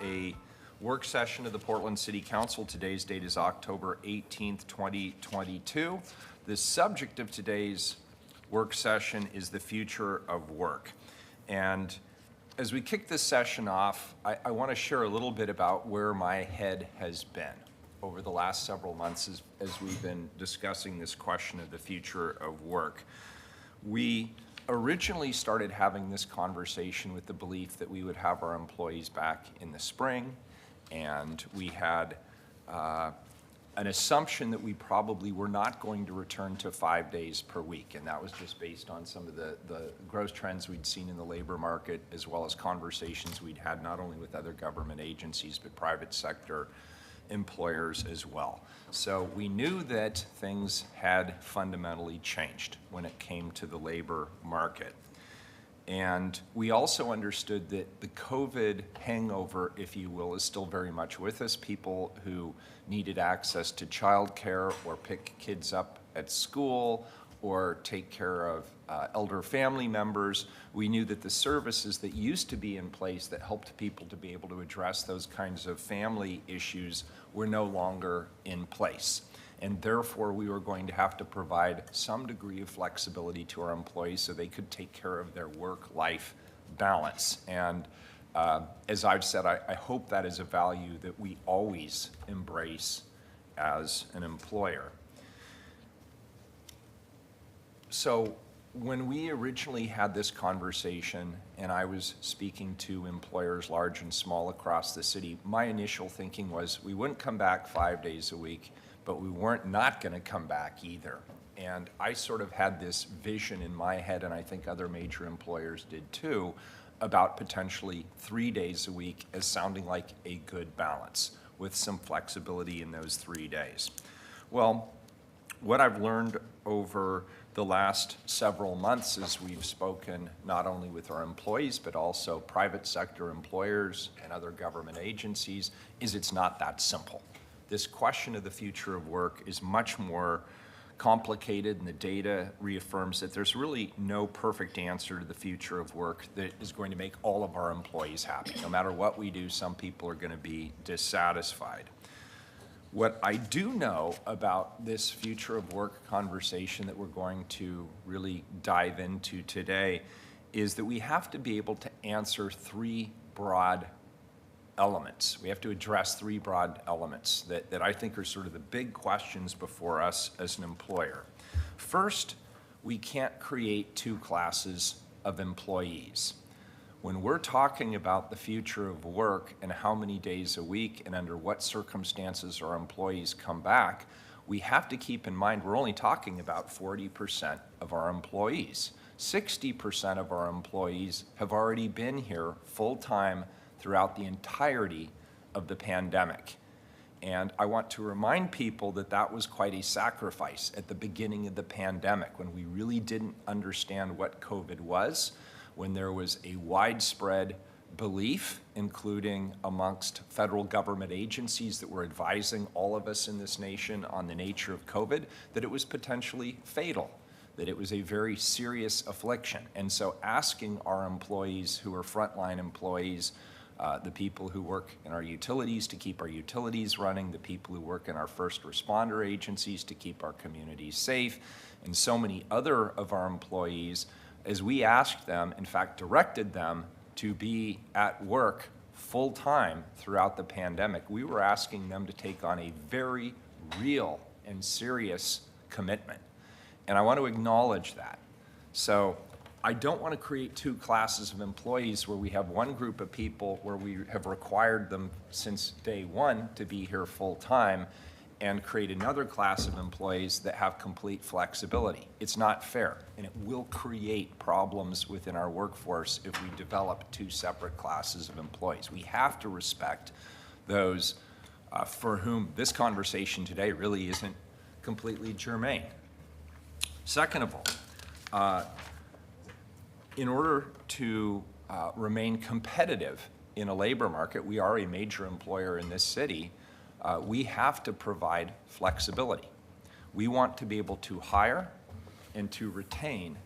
a work session of the Portland City Council. Today's date is October 18th, 2022. The subject of today's work session is the future of work. And as we kick this session off, I want to share a little bit about where my head has been over the last several months as we've been discussing this question of the future of work. We originally started having this conversation with the belief that we would have our employees back in the spring, and we had an assumption that we probably were not going to return to 5 days per week, and that was just based on some of the growth trends we'd seen in the labor market, as well as conversations we'd had not only with other government agencies but private sector employers as well. So we knew that things had fundamentally changed when it came to the labor market. And we also understood that the COVID hangover, if you will, is still very much with us. People who needed access to childcare or pick kids up at school or take care of elder family members. We knew that the services that used to be in place that helped people to be able to address those kinds of family issues were no longer in place. And therefore, we were going to have to provide some degree of flexibility to our employees so they could take care of their work-life balance. And as I've said, I hope that is a value that we always embrace as an employer. So when we originally had this conversation and I was speaking to employers large and small across the city, my initial thinking was we wouldn't come back 5 days a week, but we weren't not going to come back either. And I sort of had this vision in my head, and I think other major employers did too, about potentially 3 days a week as sounding like a good balance with some flexibility in those 3 days. Well, what I've learned over the last several months as we've spoken not only with our employees but also private sector employers and other government agencies is it's not that simple. This question of the future of work is much more complicated, and the data reaffirms that there's really no perfect answer to the future of work that is going to make all of our employees happy. No matter what we do, some people are going to be dissatisfied. What I do know about this future of work conversation that we're going to really dive into today is that we have to be able to answer three broad elements. We have to address three broad elements that I think are sort of the big questions before us as an employer. First, we can't create two classes of employees. When we're talking about the future of work and how many days a week and under what circumstances our employees come back, we have to keep in mind we're only talking about 40% of our employees. 60% of our employees have already been here full-time throughout the entirety of the pandemic. And I want to remind people that that was quite a sacrifice at the beginning of the pandemic when we really didn't understand what COVID was, when there was a widespread belief, including amongst federal government agencies that were advising all of us in this nation on the nature of COVID, that it was potentially fatal, that it was a very serious affliction. And so asking our employees who are frontline employees, the people who work in our utilities to keep our utilities running, the people who work in our first responder agencies to keep our communities safe, and so many other of our employees, as we asked them, in fact directed them to be at work full-time throughout the pandemic, we were asking them to take on a very real and serious commitment. And I want to acknowledge that. So I don't want to create two classes of employees where we have one group of people where we have required them since day one to be here full-time and create another class of employees that have complete flexibility. It's not fair, and it will create problems within our workforce if we develop two separate classes of employees. We have to respect those for whom this conversation today really isn't completely germane. Second of all, in order to remain competitive in a labor market, we are a major employer in this city, we have to provide flexibility. We want to be able to hire and to retain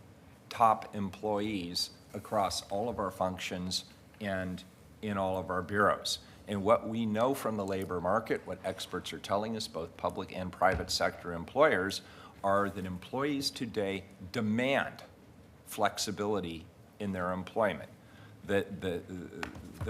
top employees across all of our functions and in all of our bureaus. And what we know from the labor market, what experts are telling us, both public and private sector employers, are that employees today demand flexibility in their employment. The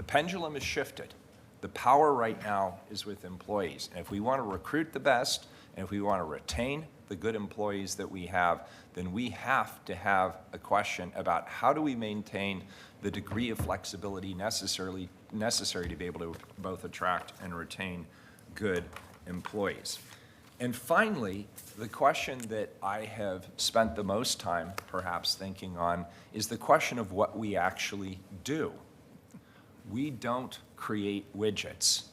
pendulum has shifted. The power right now is with employees. And if we want to recruit the best, and if we want to retain the good employees that we have, then we have to have a question about how do we maintain the degree of flexibility necessary to be able to both attract and retain good employees. And finally, the question that I have spent the most time perhaps thinking on is the question of what we actually do. We don't create widgets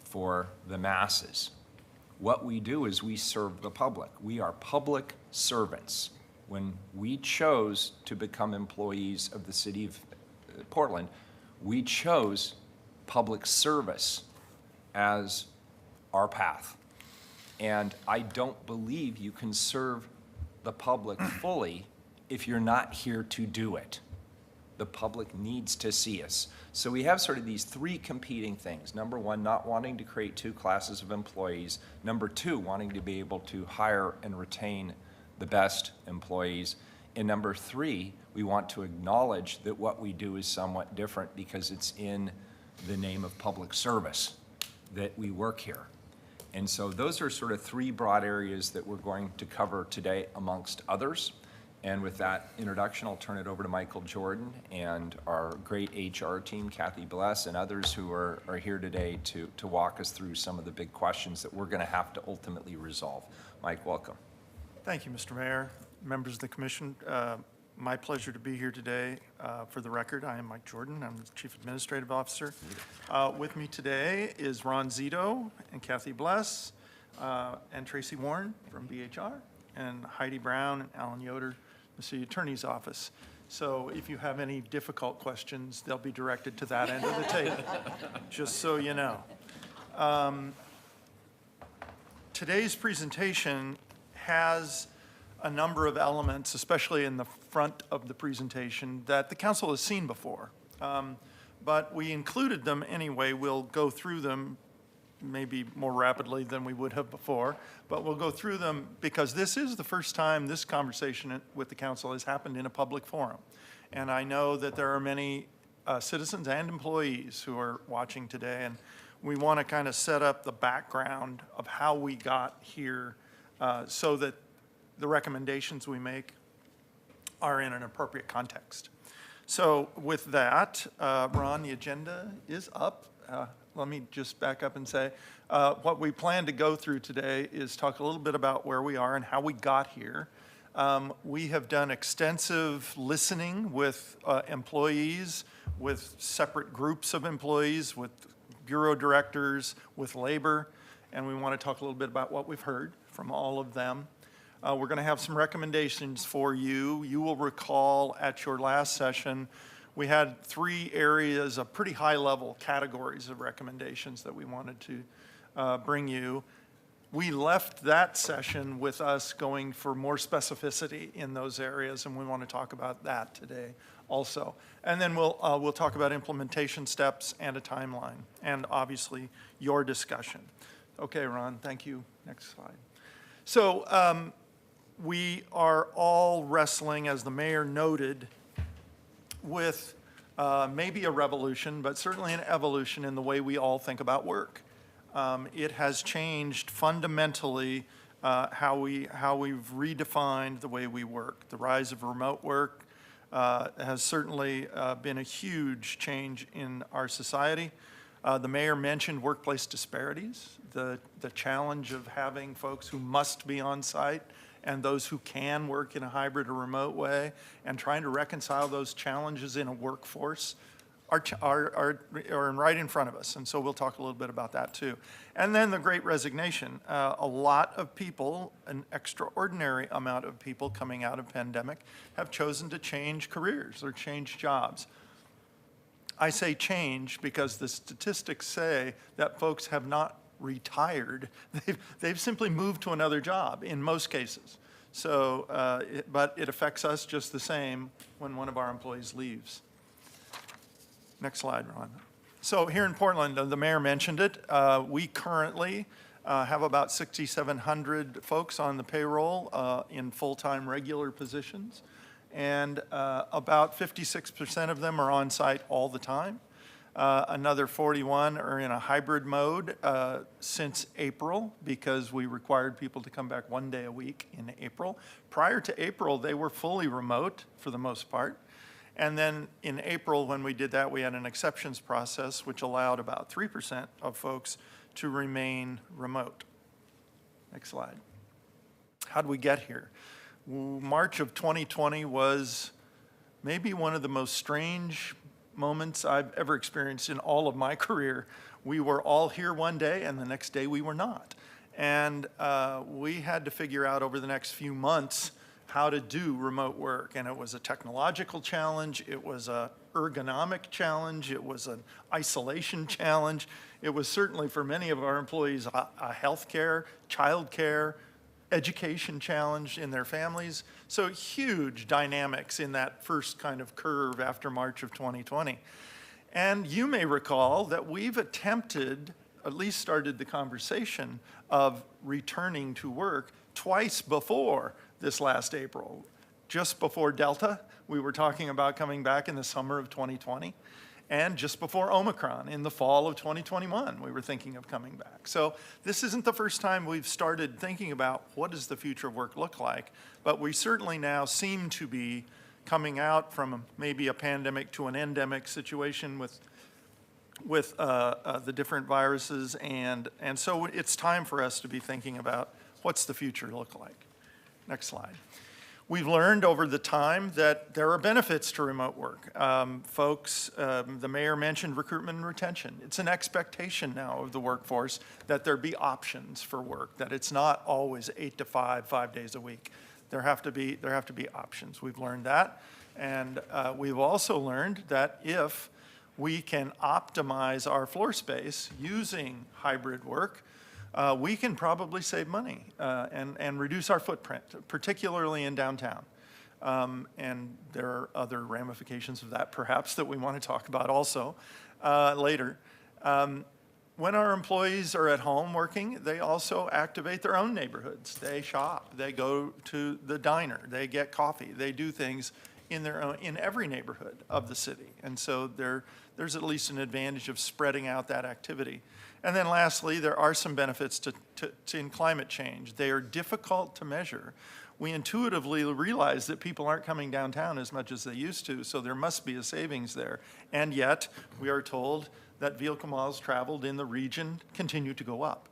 for the masses. What we do is we serve the public. We are public servants. When we chose to become employees of the city of Portland, we chose public service as our path. And I don't believe you can serve the public fully if you're not here to do it. The public needs to see us. So we have sort of these three competing things. Number one, not wanting to create two classes of employees. Number two, wanting to be able to hire and retain the best employees. And number three, we want to acknowledge that what we do is somewhat different because it's in the name of public service that we work here. And so those are sort of three broad areas that we're going to cover today amongst others. And with that introduction, I'll turn it over to Michael Jordan and our great HR team, Kathy Bless, and others who are here today to walk us through some of the big questions that we're going to have to ultimately resolve. Mike, welcome. Thank you, Mr. Mayor, members of the commission. My pleasure to be here today. For the record, I am Mike Jordan. I'm the Chief Administrative Officer. With me today is Ron Zito and Kathy Bless and Tracy Warren from BHR and Heidi Brown and Alan Yoder, the City Attorney's Office. So if you have any difficult questions, they'll be directed to that end of the table, just so you know. Today's presentation has a number of elements, especially in the front of the presentation, that the council has seen before. But we included them anyway. We'll go through them maybe more rapidly than we would have before, but we'll go through them because this is the first time this conversation with the council has happened in a public forum. And I know that there are many citizens and employees who are watching today, and we want to kind of set up the background of how we got here so that the recommendations we make are in an appropriate context. So with that, Ron, the agenda is up. Let me just back up and say, what we plan to go through today is talk a little bit about where we are and how we got here. We have done extensive listening with employees, with separate groups of employees, with bureau directors, with labor, and we want to talk a little bit about what we've heard from all of them. We're going to have some recommendations for you. You will recall at your last session, we had three areas of pretty high-level categories of recommendations that we wanted to bring you. We left that session with us going for more specificity in those areas, and we want to talk about that today also. And then we'll talk about implementation steps and a timeline, and obviously your discussion. Okay, Ron, thank you. Next slide. So we are all wrestling, as the mayor noted, with maybe a revolution, but certainly an evolution in the way we all think about work. It has changed fundamentally how we've redefined the way we work. The rise of remote work has certainly been a huge change in our society. The mayor mentioned workplace disparities, the challenge of having folks who must be on site and those who can work in a hybrid or remote way, and trying to reconcile those challenges in a workforce are right in front of us. And so we'll talk a little bit about that too. And then the Great Resignation. A lot of people, an extraordinary amount of people coming out of pandemic have chosen to change careers or change jobs. I say change because the statistics say that folks have not retired. They've simply moved to another job in most cases. So, but it affects us just the same when one of our employees leaves. Next slide, Ron. So here in Portland, the mayor mentioned it, we currently have about 6,700 folks on the payroll in full-time regular positions, and about 56% of them are on site all the time. Another 41 are in a hybrid mode since April, because we required people to come back 1 day a week in April. Prior to April, they were fully remote for the most part. And then in April, when we did that, we had an exceptions process, which allowed about 3% of folks to remain remote. Next slide. How'd we get here? March of 2020 was maybe one of the most strange moments I've ever experienced in all of my career. We were all here one day, and the next day we were not. And we had to figure out over the next few months how to do remote work. And it was a technological challenge, it was a ergonomic challenge, it was an isolation challenge. It was certainly for many of our employees a healthcare, childcare, education challenge in their families. So huge dynamics in that first kind of curve after March of 2020. And you may recall that we've attempted, at least started the conversation of returning to work twice before this last April. Just before Delta, we were talking about coming back in the summer of 2020. And just before Omicron, in the fall of 2021, we were thinking of coming back. So this isn't the first time we've started thinking about what does the future of work look like, but we certainly now seem to be coming out from maybe a pandemic to an endemic situation with the different viruses, and so it's time for us to be thinking about what's the future look like. Next slide. We've learned over the time that there are benefits to remote work. The mayor mentioned recruitment and retention. It's an expectation now of the workforce that there be options for work, that it's not always 8 to 5, 5 days a week. There have to be options. We've learned that. And we've also learned that if we can optimize our floor space using hybrid work, we can probably save money and reduce our footprint, particularly in downtown. And there are other ramifications of that, perhaps, that we want to talk about also later. When our employees are at home working, they also activate their own neighborhoods. They shop, they go to the diner, they get coffee, they do things in every neighborhood of the city. And so there's at least an advantage of spreading out that activity. And then lastly, there are some benefits in climate change. They are difficult to measure. We intuitively realize that people aren't coming downtown as much as they used to, so there must be a savings there. And yet, we are told that vehicle miles traveled in the region continue to go up.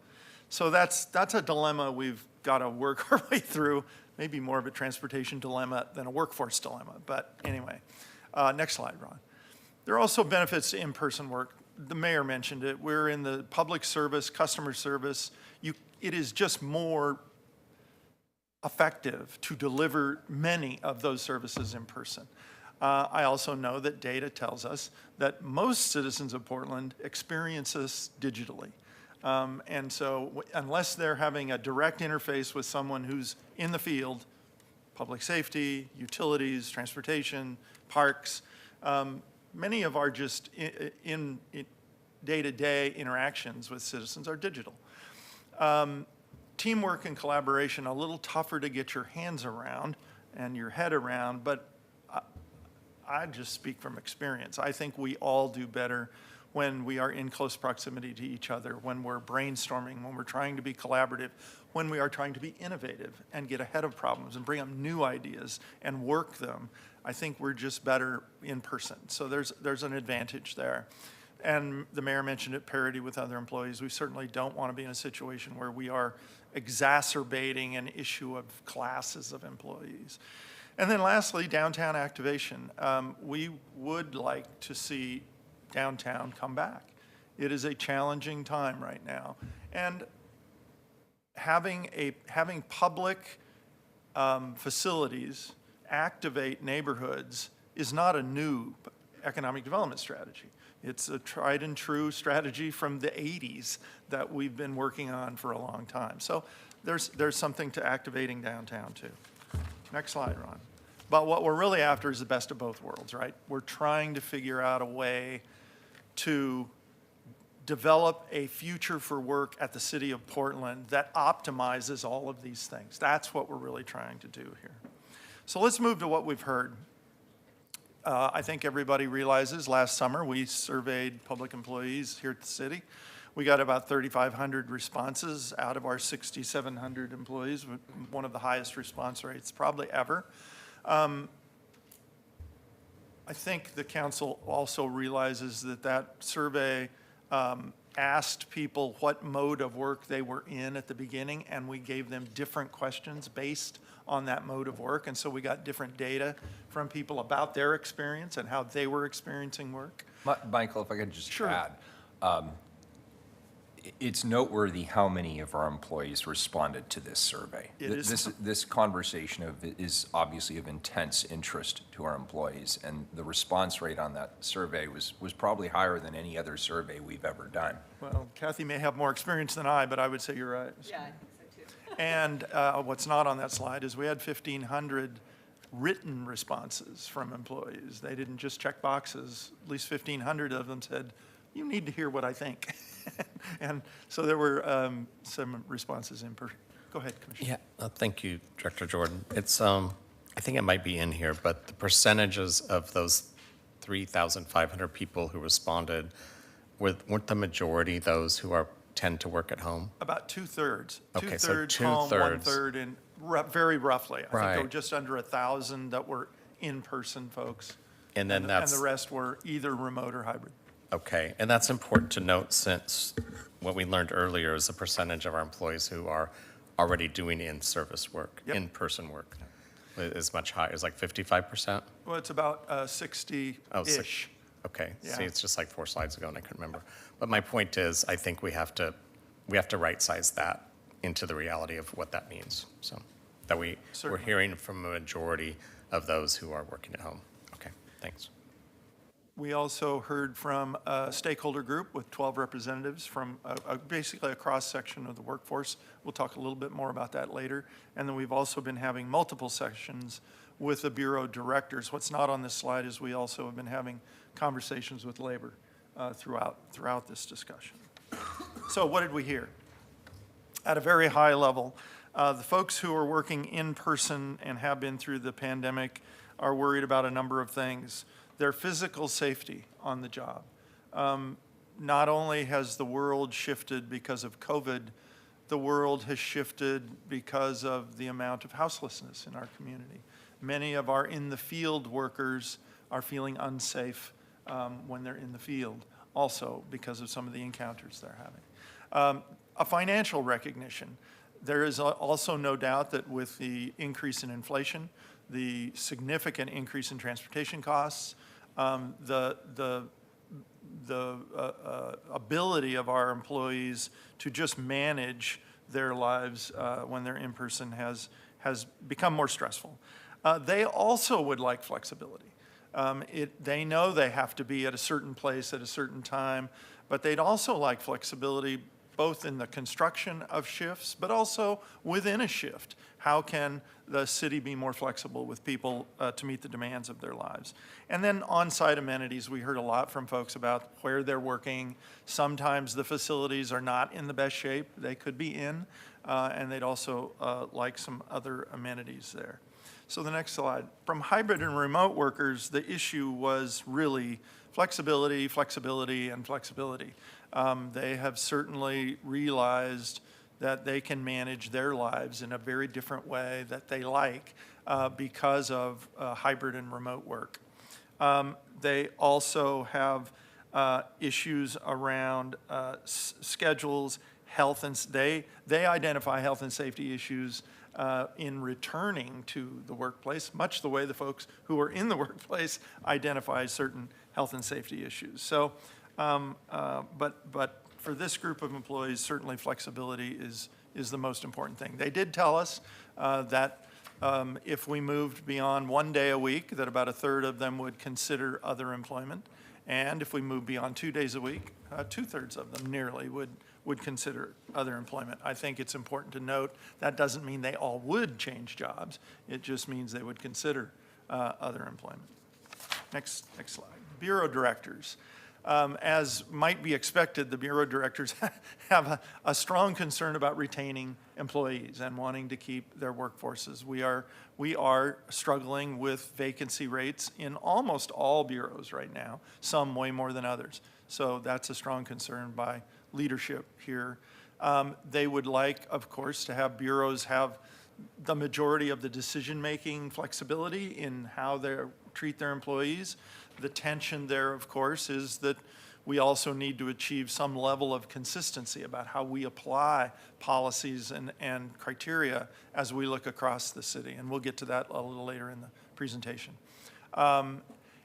So that's a dilemma we've got to work our way through, maybe more of a transportation dilemma than a workforce dilemma. But anyway, next slide, Ron. There are also benefits to in-person work. The mayor mentioned it. We're in the public service, customer service. It is just more effective to deliver many of those services in person. I also know that data tells us that most citizens of Portland experience this digitally. And so unless they're having a direct interface with someone who's in the field, public safety, utilities, transportation, parks, many of our just in day-to-day interactions with citizens are digital. Teamwork and collaboration, a little tougher to get your hands around and your head around, but I just speak from experience. I think we all do better when we are in close proximity to each other, when we're brainstorming, when we're trying to be collaborative, when we are trying to be innovative and get ahead of problems and bring up new ideas and work them. I think we're just better in person. So there's an advantage there. And the mayor mentioned it, parity with other employees. We certainly don't want to be in a situation where we are exacerbating an issue of classes of employees. And then lastly, downtown activation. We would like to see downtown come back. It is a challenging time right now. And having public facilities activate neighborhoods is not a new economic development strategy. It's a tried and true strategy from the 80s that we've been working on for a long time. So there's something to activating downtown too. Next slide, Ron. But what we're really after is the best of both worlds, right? We're trying to figure out a way to develop a future for work at the City of Portland that optimizes all of these things. That's what we're really trying to do here. So let's move to what we've heard. I think everybody realizes last summer we surveyed public employees here at the city. We got about 3,500 responses out of our 6,700 employees, one of the highest response rates probably ever. I think the council also realizes that that survey asked people what mode of work they were in at the beginning, and we gave them different questions based on that mode of work. And so we got different data from people about their experience and how they were experiencing work. Michael, if I could just Sure. add, it's noteworthy how many of our employees responded to this survey. It is. This conversation is obviously of intense interest to our employees, and the response rate on that survey was probably higher than any other survey we've ever done. Well, Kathy may have more experience than I, but I would say you're right. Yeah, I think so too. And what's not on that slide is we had 1,500 written responses from employees. They didn't just check boxes. At least 1,500 of them said, you need to hear what I think. And so there were some responses in person. Go ahead, Commissioner. Yeah, thank you, Director Jordan. It's, I think it might be in here, but the percentages of those 3,500 people who responded, weren't the majority those who tend to work at home? About two-thirds. Okay, so Two-thirds home, two-thirds. one-third in, very roughly. I think there were Right. just under 1,000 that were in-person folks. And then that's. And the rest were either remote or hybrid. Okay, and that's important to note since what we learned earlier is the percentage of our employees who are already doing in-service work, Yep. in-person work is much higher, it's like 55%? Well, it's about 60-ish. Okay, Yeah. see, it's just like 4 slides ago and I couldn't remember. But my point is, I think we have to right-size that into the reality of what that means. So that we're Certainly. hearing from a majority of those who are working at home. Okay, thanks. We also heard from a stakeholder group with 12 representatives from basically a cross-section of the workforce. We'll talk a little bit more about that later. And then we've also been having multiple sessions with the Bureau directors. What's not on this slide is we also have been having conversations with labor throughout this discussion. So what did we hear? At a very high level, the folks who are working in person and have been through the pandemic are worried about a number of things. Their physical safety on the job. Not only has the world shifted because of COVID, the world has shifted because of the amount of houselessness in our community. Many of our in-the-field workers are feeling unsafe when they're in the field, also because of some of the encounters they're having. A financial recognition. There is also no doubt that with the increase in inflation, the significant increase in transportation costs, the ability of our employees to just manage their lives when they're in person has become more stressful. They also would like flexibility. They know they have to be at a certain place at a certain time, but they'd also like flexibility both in the construction of shifts, but also within a shift. How can the city be more flexible with people to meet the demands of their lives? And then on-site amenities, we heard a lot from folks about where they're working. Sometimes the facilities are not in the best shape they could be in, and they'd also like some other amenities there. So the next slide. From hybrid and remote workers, the issue was really flexibility, flexibility, and flexibility. They have certainly realized that they can manage their lives in a very different way that they like because of hybrid and remote work. They also have issues around schedules, health, and they identify health and safety issues in returning to the workplace, much the way the folks who are in the workplace identify certain health and safety issues. So, but for this group of employees, certainly flexibility is the most important thing. They did tell us that if we moved beyond 1 day a week, that about a third of them would consider other employment. And if we move beyond 2 days a week, 2/3 of them nearly would consider other employment. I think it's important to note that doesn't mean they all would change jobs. It just means they would consider other employment. Next slide. Bureau directors. As might be expected, the bureau directors have a strong concern about retaining employees and wanting to keep their workforces. We are struggling with vacancy rates in almost all bureaus right now, some way more than others. So that's a strong concern by leadership here. They would like, of course, to have bureaus have the majority of the decision-making flexibility in how they treat their employees. The tension there, of course, is that we also need to achieve some level of consistency about how we apply policies and criteria as we look across the city. And we'll get to that a little later in the presentation.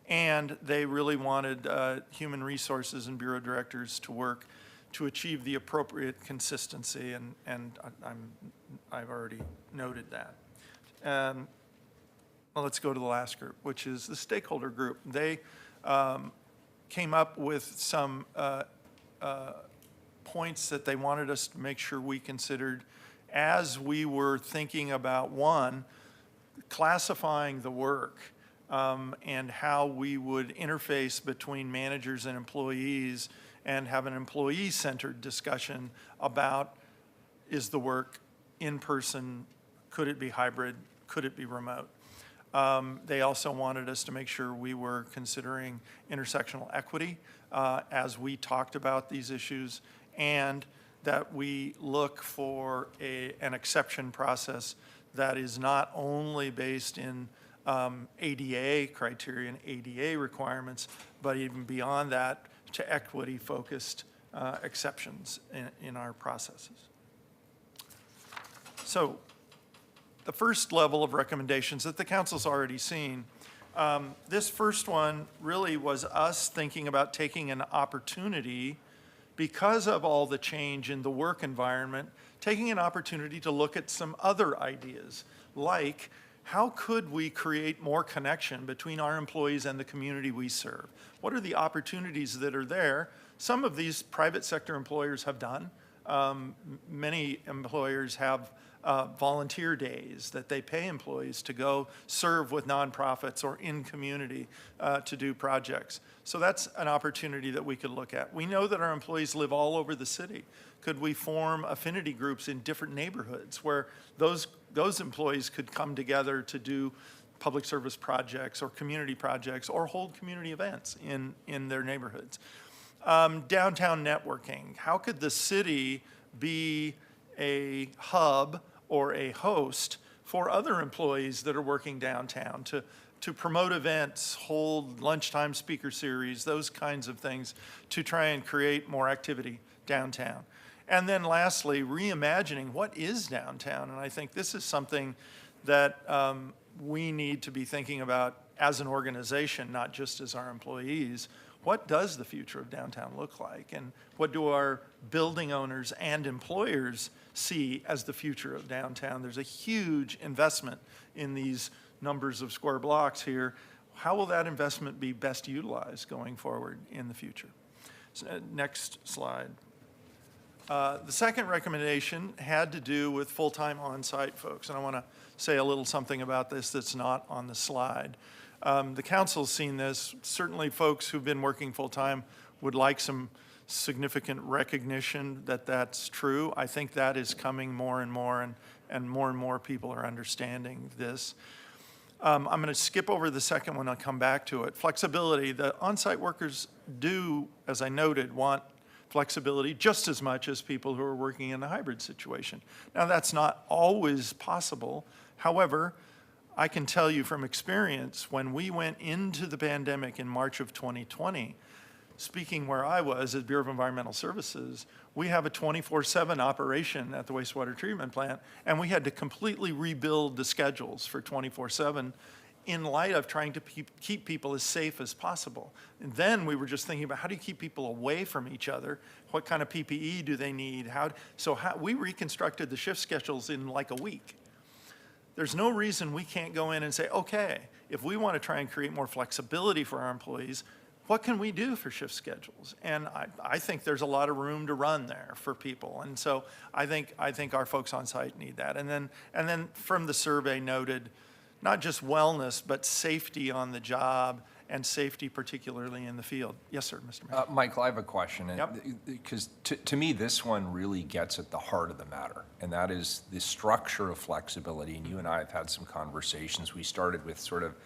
And they really wanted human resources and bureau directors to work to achieve the appropriate consistency, and I've already noted that. Well, let's go to the last group, which is the stakeholder group. They came up with some points that they wanted us to make sure we considered as we were thinking about, one, classifying the work and how we would interface between managers and employees and have an employee-centered discussion about, is the work in person, could it be hybrid, could it be remote? They also wanted us to make sure we were considering intersectional equity as we talked about these issues, and that we look for an exception process that is not only based in ADA criteria and ADA requirements, but even beyond that, to equity-focused exceptions in our processes. So the first level of recommendations that the council's already seen, this first one really was us thinking about taking an opportunity because of all the change in the work environment, taking an opportunity to look at some other ideas, like how could we create more connection between our employees and the community we serve? What are the opportunities that are there? Some of these private sector employers have done. Many employers have volunteer days that they pay employees to go serve with nonprofits or in community to do projects. So that's an opportunity that we could look at. We know that our employees live all over the city. Could we form affinity groups in different neighborhoods where those employees could come together to do public service projects or community projects or hold community events in their neighborhoods? Downtown networking. How could the city be a hub or a host for other employees that are working downtown to promote events, hold lunchtime speaker series, those kinds of things, to try and create more activity downtown? And then lastly, reimagining what is downtown. And I think this is something that we need to be thinking about as an organization, not just as our employees. What does the future of downtown look like? And what do our building owners and employers see as the future of downtown? There's a huge investment in these numbers of square blocks here. How will that investment be best utilized going forward in the future? So, next slide. The second recommendation had to do with full-time on-site folks, and I want to say a little something about this that's not on the slide. The council's seen this. Certainly folks who've been working full-time would like some significant recognition that that's true. I think that is coming more and more, and more people are understanding this. I'm going to skip over the second one. I'll come back to it. Flexibility. The on-site workers do, as I noted, want flexibility just as much as people who are working in a hybrid situation. Now, that's not always possible. However, I can tell you from experience, when we went into the pandemic in March of 2020, speaking where I was at Bureau of Environmental Services, we have a 24/7 operation at the wastewater treatment plant, and we had to completely rebuild the schedules for 24/7 in light of trying to keep people as safe as possible. And then we were just thinking about how do you keep people away from each other? What kind of PPE do they need? We reconstructed the shift schedules in like a week. There's no reason we can't go in and say, okay, if we want to try and create more flexibility for our employees, what can we do for shift schedules? And I think there's a lot of room to run there for people. And so I think our folks on site need that. And then from the survey noted, not just wellness, but safety on the job and safety, particularly in the field. Yes, sir, Mr. Mayor. Michael, I have a question. Yep. Because to me, this one really gets at the heart of the matter, and that is the structure of flexibility. And you and I have had some conversations. We started with sort of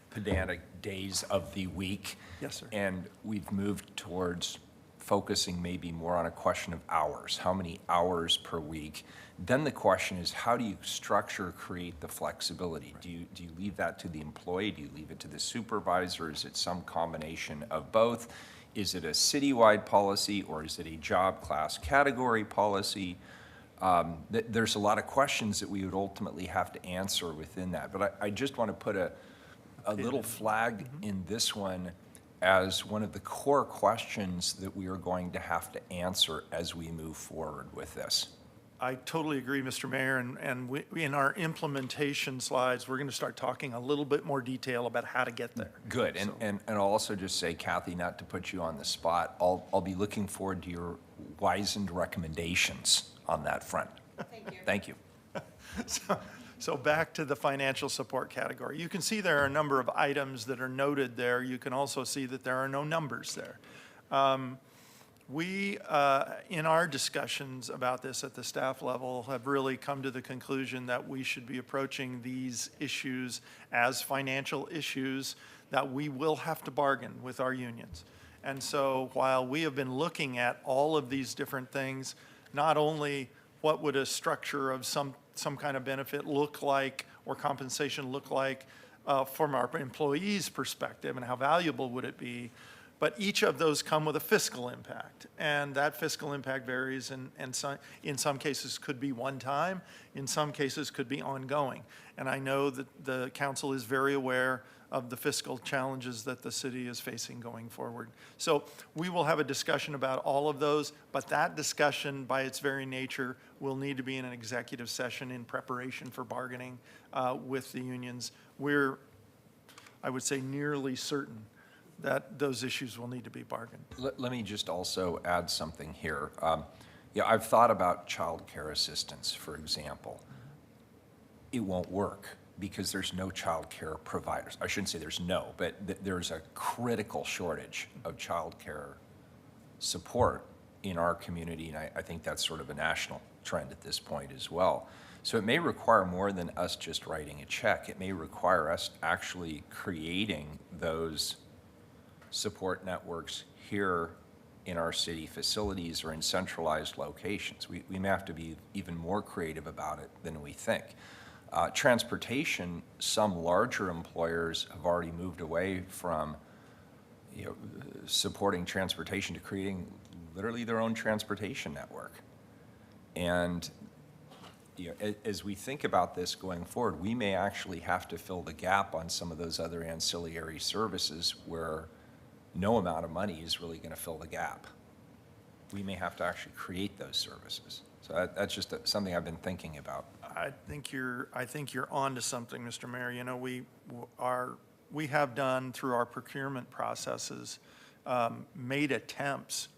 pedantic days of the week. Yes, sir. And we've moved towards focusing maybe more on a question of hours, how many hours per week. Then the question is, how do you structure, create the flexibility? Do you leave that to the employee? Do you leave it to the supervisor? Is it some combination of both? Is it a citywide policy, or is it a job class category policy? There's a lot of questions that we would ultimately have to answer within that. But I just want to put a little flag in this one as one of the core questions that we are going to have to answer as we move forward with this. I totally agree, Mr. Mayor, and we, in our implementation slides, we're going to start talking a little bit more detail about how to get there. Good, So- and I'll also just say, Kathy, not to put you on the spot, I'll be looking forward to your wizened recommendations on that front. Thank you. Thank you. So back to the financial support category. You can see there are a number of items that are noted there. You can also see that there are no numbers there. We, in our discussions about this at the staff level, have really come to the conclusion that we should be approaching these issues as financial issues that we will have to bargain with our unions. And so while we have been looking at all of these different things, not only what would a structure of some kind of benefit look like or compensation look like from our employees' perspective and how valuable would it be, but each of those come with a fiscal impact. And that fiscal impact varies and in some cases could be one time, in some cases could be ongoing. And I know that the council is very aware of the fiscal challenges that the city is facing going forward. So we will have a discussion about all of those, but that discussion by its very nature will need to be in an executive session in preparation for bargaining with the unions. We're, I would say, nearly certain that those issues will need to be bargained. Let me just also add something here. Yeah, I've thought about child care assistance, for example. It won't work because there's no child care providers. I shouldn't say there's no, but there's a critical shortage of child care support in our community, and I think that's sort of a national trend at this point as well. So it may require more than us just writing a check. It may require us actually creating those support networks here in our city facilities or in centralized locations. We may have to be even more creative about it than we think. Transportation, some larger employers have already moved away from supporting transportation to creating literally their own transportation network. And as we think about this going forward, we may actually have to fill the gap on some of those other ancillary services where no amount of money is really going to fill the gap. We may have to actually create those services. So that's just something I've been thinking about. I think you're on to something, Mr. Mayor. You know, we have done through our procurement processes, made attempts,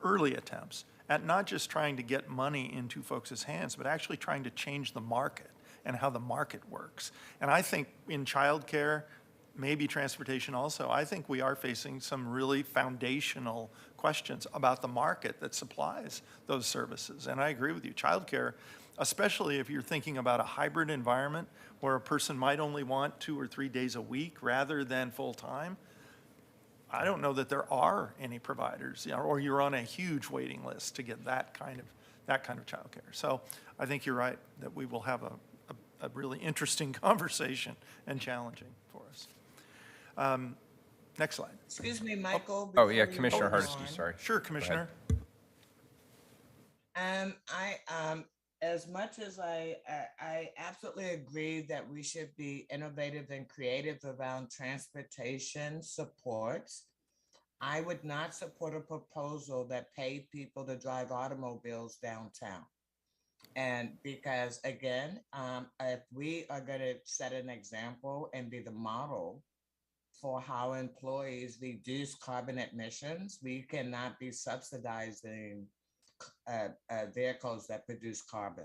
early attempts, at not just trying to get money into folks' hands, but actually trying to change the market and how the market works. And I think in childcare, maybe transportation also, I think we are facing some really foundational questions about the market that supplies those services. And I agree with you, childcare, especially if you're thinking about a hybrid environment where a person might only want 2 or 3 days a week rather than full-time, I don't know that there are any providers, or you're on a huge waiting list to get that kind of childcare. So I think you're right that we will have a really interesting conversation and challenging for us. Next slide. Excuse me, Michael. Oh, yeah, before you Commissioner move Hardesty, on. sorry. Sure, Commissioner. As much as I absolutely agree that we should be innovative and creative around transportation supports, I would not support a proposal that paid people to drive automobiles downtown. And because again, if we are going to set an example and be the model for how employees reduce carbon emissions, we cannot be subsidizing vehicles that produce carbon.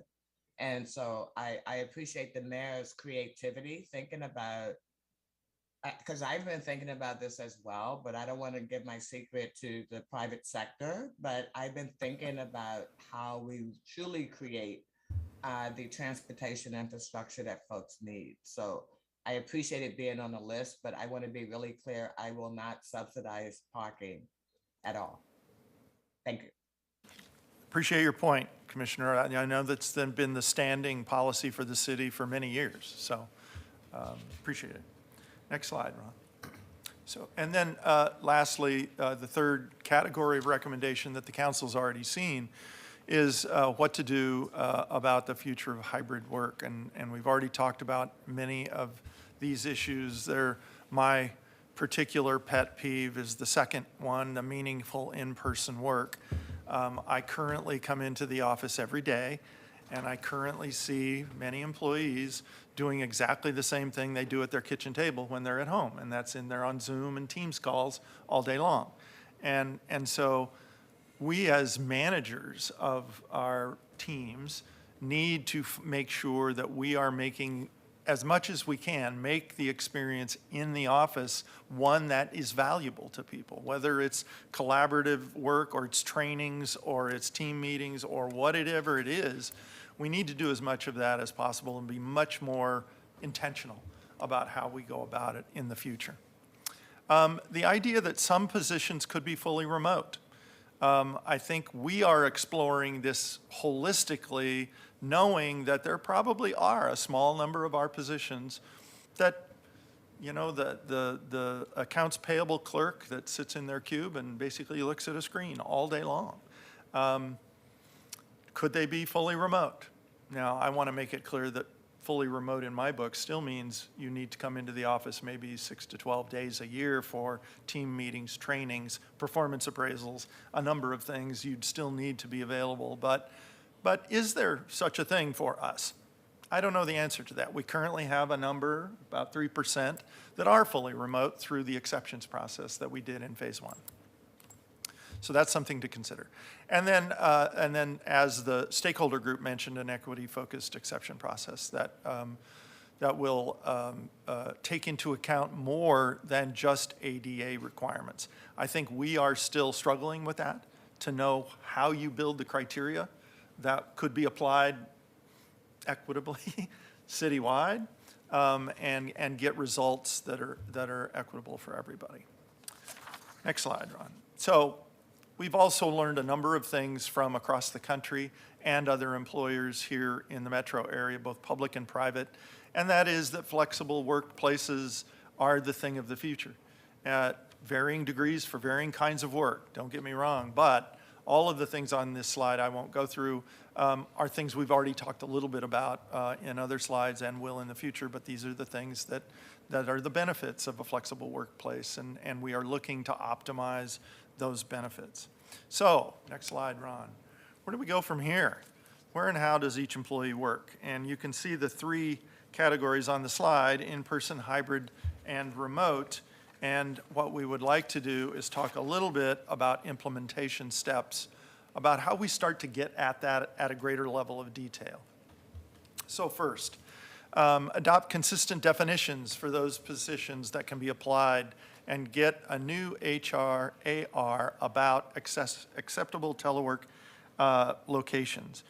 And so I appreciate the mayor's creativity, thinking about because I've been thinking about this as well, but I don't want to give my secret to the private sector. But I've been thinking about how we truly create the transportation infrastructure that folks need. So I appreciate it being on the list, but I want to be really clear. I will not subsidize parking at all. Thank you. Appreciate your point, Commissioner. I know that's been the standing policy for the city for many years, so appreciate it. Next slide, Ron. So, and then lastly, the third category of recommendation that the council's already seen is what to do about the future of hybrid work. And we've already talked about many of these issues. My particular pet peeve is the second one, the meaningful in-person work. I currently come into the office every day, and I currently see many employees doing exactly the same thing they do at their kitchen table when they're at home, and that's they're on Zoom and Teams calls all day long. And so we as managers of our teams need to make sure that we are making, as much as we can, make the experience in the office one that is valuable to people, whether it's collaborative work or it's trainings or it's team meetings or whatever it is. We need to do as much of that as possible and be much more intentional about how we go about it in the future. The idea that some positions could be fully remote. I think we are exploring this holistically, knowing that there probably are a small number of our positions that, you know, the accounts payable clerk that sits in their cube and basically looks at a screen all day long. Could they be fully remote? Now, I want to make it clear that fully remote in my book still means you need to come into the office maybe 6 to 12 days a year for team meetings, trainings, performance appraisals, a number of things. You'd still need to be available. But is there such a thing for us? I don't know the answer to that. We currently have a number, about 3%, that are fully remote through the exceptions process that we did in phase 1. So that's something to consider. And then as the stakeholder group mentioned, an equity-focused exception process that will take into account more than just ADA requirements. I think we are still struggling with that, to know how you build the criteria that could be applied equitably citywide, and get results that are equitable for everybody. Next slide, Ron. So we've also learned a number of things from across the country and other employers here in the metro area, both public and private, and that is that flexible workplaces are the thing of the future at varying degrees for varying kinds of work. Don't get me wrong, but all of the things on this slide I won't go through are things we've already talked a little bit about in other slides and will in the future, but these are the things that are the benefits of a flexible workplace, and we are looking to optimize those benefits. So, next slide, Ron. Where do we go from here? Where and how does each employee work? And you can see the three categories on the slide: in-person, hybrid, and remote. And what we would like to do is talk a little bit about implementation steps, about how we start to get at that at a greater level of detail. So first, adopt consistent definitions for those positions that can be applied and get a new HRAR about acceptable telework locations.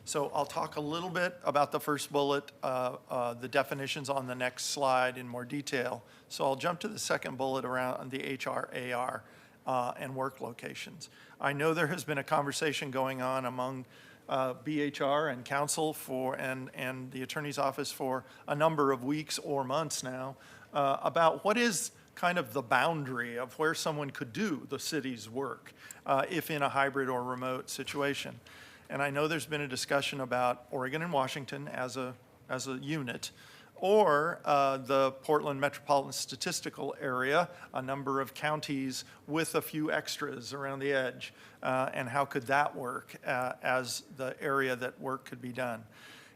So I'll talk a little bit about the first bullet, the definitions on the next slide in more detail. So I'll jump to the second bullet around the HRAR and work locations. I know there has been a conversation going on among BHR and council and the attorney's office for a number of weeks or months now about what is kind of the boundary of where someone could do the city's work if in a hybrid or remote situation. And I know there's been a discussion about Oregon and Washington as a unit, or the Portland Metropolitan Statistical Area, a number of counties with a few extras around the edge, and how could that work as the area that work could be done.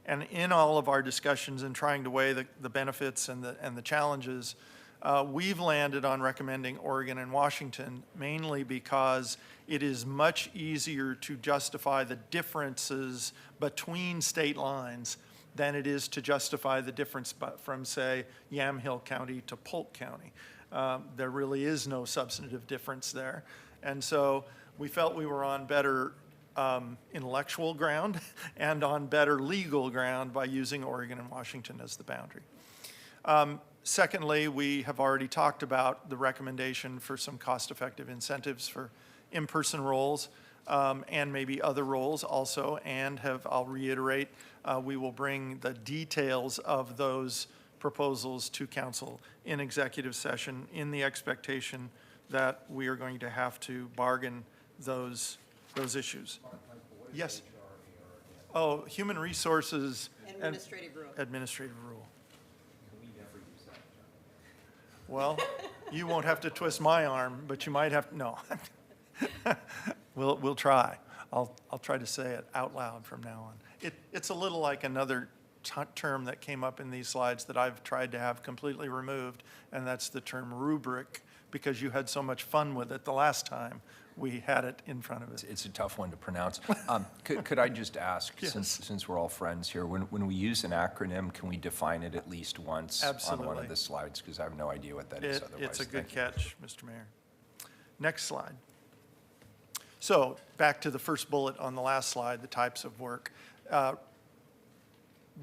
And in all of our discussions and trying to weigh the benefits and the challenges, we've landed on recommending Oregon and Washington, mainly because it is much easier to justify the differences between state lines than it is to justify the difference from, say, Yamhill County to Polk County. There really is no substantive difference there. And so we felt we were on better intellectual ground and on better legal ground by using Oregon and Washington as the boundary. Secondly, we have already talked about the recommendation for some cost-effective incentives for in-person roles and maybe other roles also, and I'll reiterate, we will bring the details of those proposals to council in executive session in the expectation that we are going to have to bargain those issues. Yes? Oh, human resources. Administrative rule. Administrative rule. Well, you won't have to twist my arm, but you might have, no. We'll try. I'll try to say it out loud from now on. It's a little like another term that came up in these slides that I've tried to have completely removed, and that's the term rubric, because you had so much fun with it the last time we had it in front of us. It's a tough one to pronounce. Could I just ask, Yes. since we're all friends here, when we use an acronym, can we define it at least once on one Absolutely. of the slides? Because I have no idea what that is otherwise. It's a good Thank you. catch, Mr. Mayor. Next slide. So back to the first bullet on the last slide, the types of work.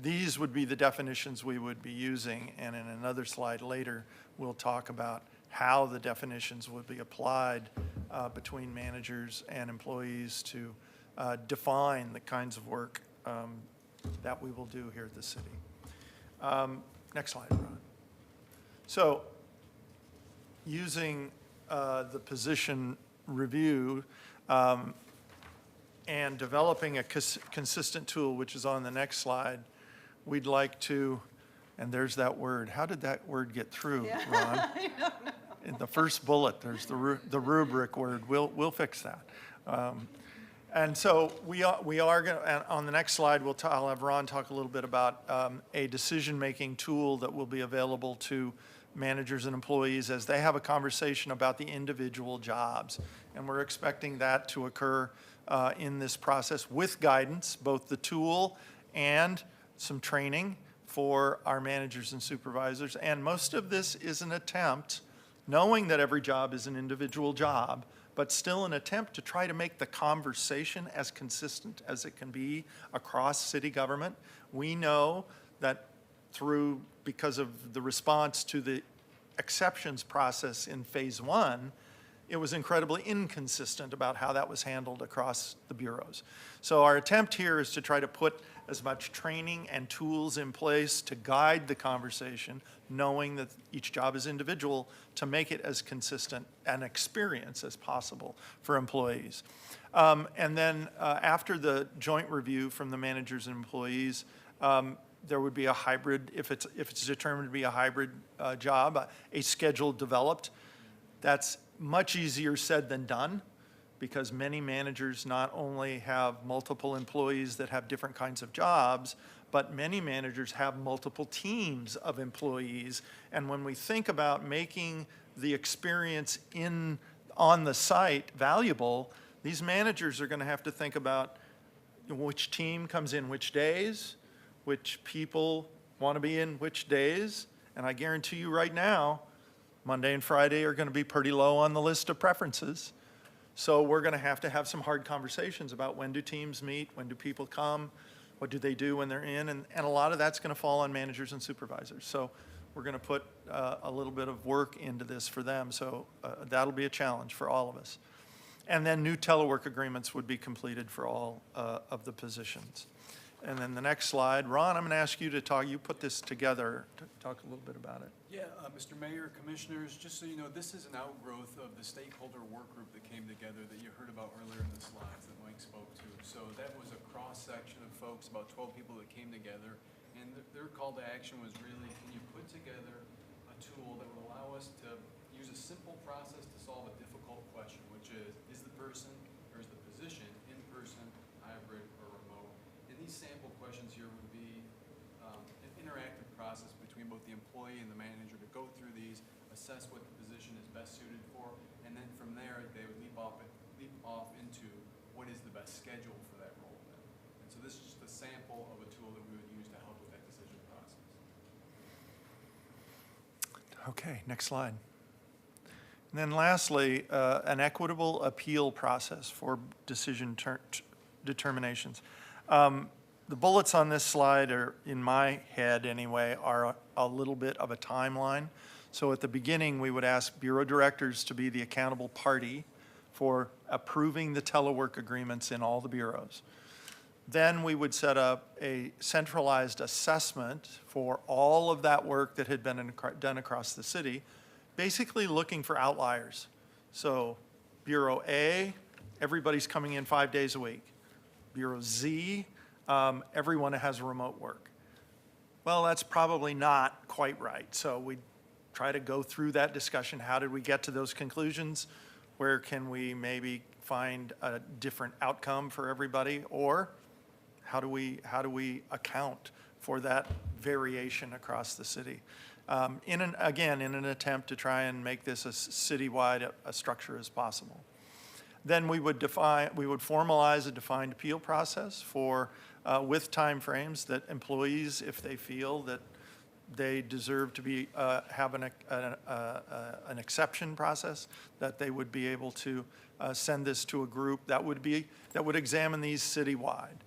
These would be the definitions we would be using, and in another slide later, we'll talk about how the definitions would be applied between managers and employees to define the kinds of work that we will do here at the city. Next slide, Ron. So using the position review and developing a consistent tool, which is on the next slide, we'd like to, and there's that word. How did that word get through, Ron? In the first bullet, there's the rubric word. We'll fix that. And so we are going to, on the next slide, I'll have Ron talk a little bit about a decision-making tool that will be available to managers and employees as they have a conversation about the individual jobs. And we're expecting that to occur in this process with guidance, both the tool and some training for our managers and supervisors. And most of this is an attempt, knowing that every job is an individual job, but still an attempt to try to make the conversation as consistent as it can be across city government. We know that because of the response to the exceptions process in phase one, it was incredibly inconsistent about how that was handled across the bureaus. So our attempt here is to try to put as much training and tools in place to guide the conversation, knowing that each job is individual, to make it as consistent an experience as possible for employees. And then after the joint review from the managers and employees, there would be a hybrid, if it's determined to be a hybrid job, a schedule developed. That's much easier said than done, because many managers not only have multiple employees that have different kinds of jobs, but many managers have multiple teams of employees. And when we think about making the experience on the site valuable, these managers are going to have to think about which team comes in which days, which people want to be in which days. And I guarantee you right now, Monday and Friday are going to be pretty low on the list of preferences. So we're going to have some hard conversations about when do teams meet, when do people come, what do they do when they're in, and a lot of that's going to fall on managers and supervisors. So we're going to put a little bit of work into this for them. So that'll be a challenge for all of us. And then new telework agreements would be completed for all of the positions. And then the next slide, Ron, I'm going to ask you to talk, you put this together, to talk a little bit about it. Yeah, Mr. Mayor, Commissioners, just so you know, this is an outgrowth of the stakeholder work group that came together that you heard about earlier in the slides that Mike spoke to. So that was a cross-section of folks, about 12 people that came together, and their call to action was really, can you put together a tool that would allow us to use a simple process to solve a difficult question, which is the person or is the position in person, hybrid, or remote? And these sample questions here would be an interactive process between both the employee and the manager to go through these, assess what the position is best suited for, and then from there, they would leap off into what is the best schedule for that role then. And so this is just a sample of a tool that we would use to help with Okay, next slide. And then lastly, an equitable appeal process for decision determinations. The bullets on this slide are, in my head anyway, are a little bit of a timeline. So at the beginning, we would ask bureau directors to be the accountable party for approving the telework agreements in all the bureaus. Then we would set up a centralized assessment for all of that work that had been done across the city, basically looking for outliers. So Bureau A, everybody's coming in 5 days a week. Bureau Z, everyone has remote work. Well, that's probably not quite right. So we try to go through that discussion. How did we get to those conclusions? Where can we maybe find a different outcome for everybody? Or how do we account for that variation across the city? In an attempt to try and make this as citywide a structure as possible. Then we would formalize a defined appeal process for, with timeframes that employees, if they feel that they deserve to have an exception process, that they would be able to send this to a group that would examine these citywide.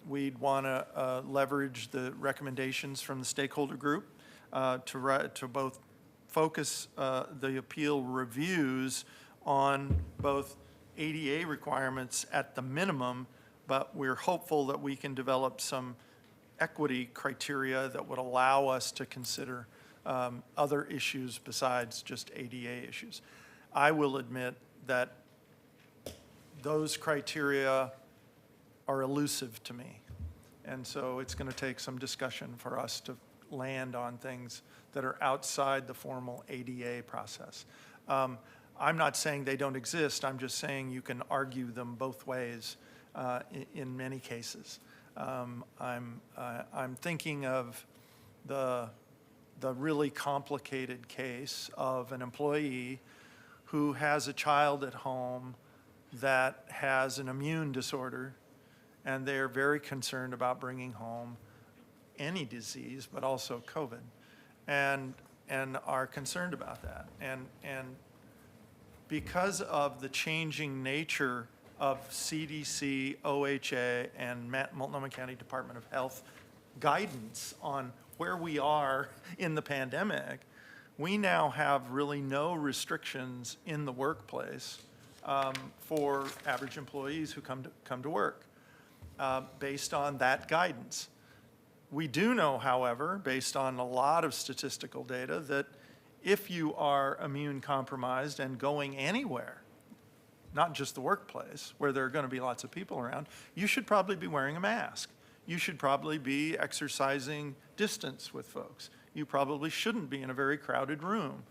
We'd want to leverage the recommendations from the stakeholder group to both focus the appeal reviews on both ADA requirements at the minimum, but we're hopeful that we can develop some equity criteria that would allow us to consider other issues besides just ADA issues. I will admit that those criteria are elusive to me. And so it's going to take some discussion for us to land on things that are outside the formal ADA process. I'm not saying they don't exist. I'm just saying you can argue them both ways in many cases. I'm thinking of the really complicated case of an employee who has a child at home that has an immune disorder, and they're very concerned about bringing home any disease, but also COVID, and are concerned about that. And because of the changing nature of CDC, OHA, and Multnomah County Department of Health guidance on where we are in the pandemic, we now have really no restrictions in the workplace for average employees who come to work based on that guidance. We do know, however, based on a lot of statistical data, that if you are immune compromised and going anywhere, not just the workplace, where there are going to be lots of people around, you should probably be wearing a mask. You should probably be exercising distance with folks. You probably shouldn't be in a very crowded room.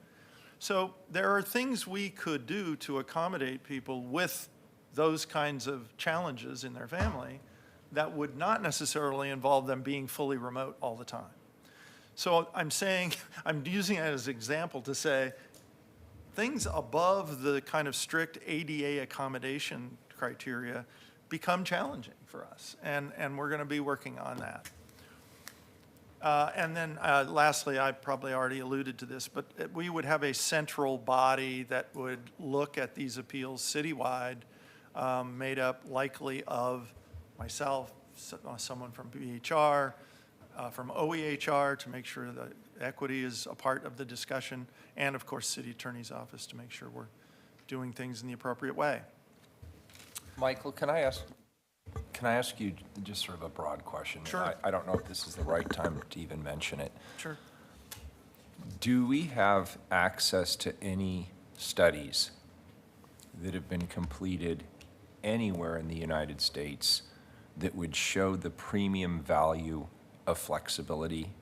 So there are things we could do to accommodate people with those kinds of challenges in their family that would not necessarily involve them being fully remote all the time. So I'm using it as an example to say, things above the kind of strict ADA accommodation criteria become challenging for us, and we're going to be working on that. And then lastly, I probably already alluded to this, but we would have a central body that would look at these appeals citywide, made up likely of myself, someone from BHR, from OEHR to make sure that equity is a part of the discussion, and of course, City Attorney's Office to make sure we're doing things in the appropriate way. Michael, can I ask you just sort of a broad question? Sure. I don't know if this is the right time to even mention it. Sure. Do we have access to any studies that have been completed anywhere in the United States that would show the premium value of flexibility?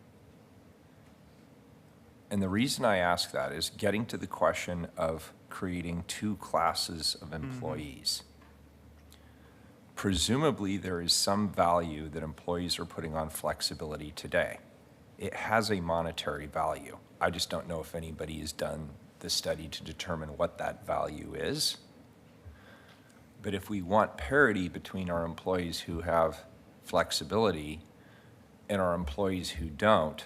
And the reason I ask that is getting to the question of creating two classes of employees. Presumably, there is some value that employees are putting on flexibility today. It has a monetary value. I just don't know if anybody has done the study to determine what that value is. But if we want parity between our employees who have flexibility and our employees who don't,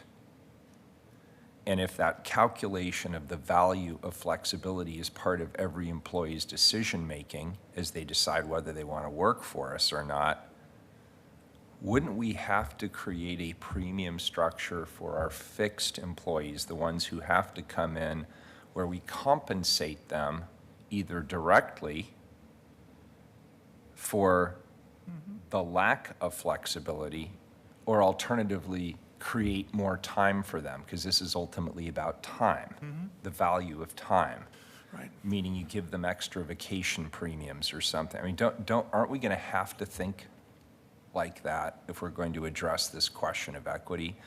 And if that calculation of the value of flexibility is part of every employee's decision-making as they decide whether they want to work for us or not, wouldn't we have to create a premium structure for our fixed employees, the ones who have to come in, where we compensate them either directly for the lack of flexibility, or alternatively create more time for them, because this is ultimately about time, the value of time. Right. Meaning you give them extra vacation premiums or something. I mean, aren't we going to have to think like that if we're going to address this question of equity,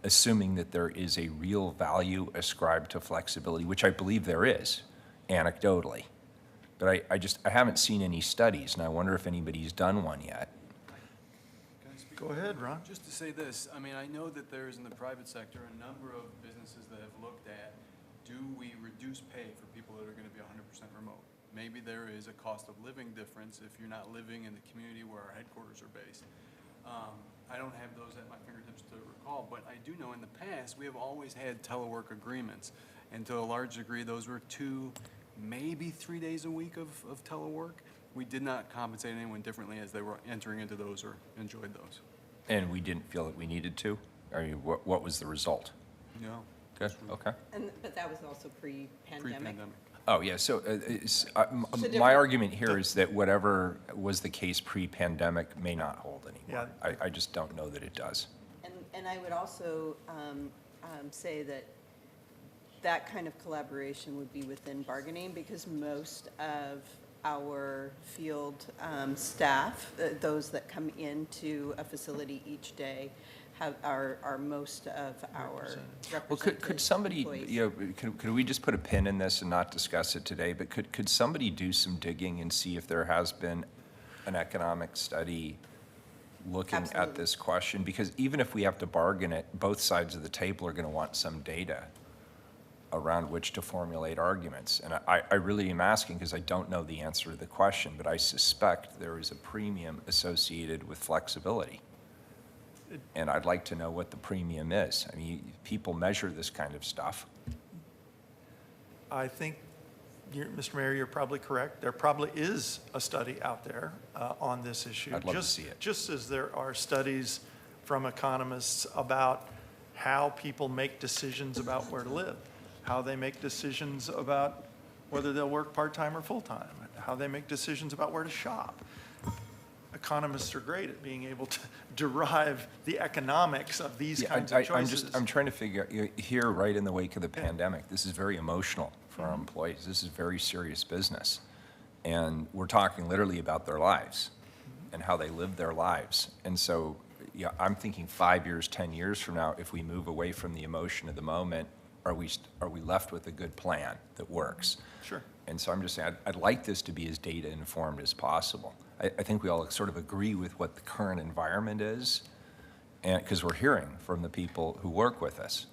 assuming that there is a real value ascribed to flexibility, which I believe there is, anecdotally. But I haven't seen any studies, and I wonder if anybody's done one yet. Can I speak? Go ahead, Ron. Just to say this, I mean, I know that there's in the private sector a number of businesses that have looked at, do we reduce pay for people that are going to be 100% remote? Maybe there is a cost of living difference if you're not living in the community where our headquarters are based. I don't have those at my fingertips to recall, but I do know in the past, we have always had telework agreements. And to a large degree, those were 2, maybe 3 days a week of telework. We did not compensate anyone differently as they were entering into those or enjoyed those. And we didn't feel that we needed to? I mean, what was the result? No. Good, okay. But that was also pre-pandemic. Pre-pandemic. Oh, yeah, so my different- argument here is that whatever was the case pre-pandemic may not hold anymore. Yeah. I just don't know that it does. And I would also say that that kind of collaboration would be within bargaining, because most of our field staff, those that come into a facility each day, are most of our Well, represented could somebody, employees. you know, could we just put a pin in this and not discuss it today? But could somebody do some digging and see if there has been an economic study looking at Absolutely. this question? Because even if we have to bargain it, both sides of the table are going to want some data around which to formulate arguments. And I really am asking because I don't know the answer to the question, but I suspect there is a premium associated with flexibility. And I'd like to know what the premium is. I mean, people measure this kind of stuff. I think, Mr. Mayor, you're probably correct. There probably is a study out there on this issue. I'd love to Just- see it. Just as there are studies from economists about how people make decisions about where to live, how they make decisions about whether they'll work part-time or full-time, how they make decisions about where to shop. Economists are great at being able to derive the economics of these Yeah, kinds of choices. I'm trying to figure, here, right in the wake of the pandemic, this is very emotional for our employees. This is very serious business. And we're talking literally about their lives and how they live their lives. And so, yeah, I'm thinking 5 years, 10 years from now, if we move away from the emotion of the moment, are we left with a good plan that works? Sure. And so I'm just saying, I'd like this to be as data-informed as possible. I think we all sort of agree with what the current environment is, and, because we're hearing from the people who work with us.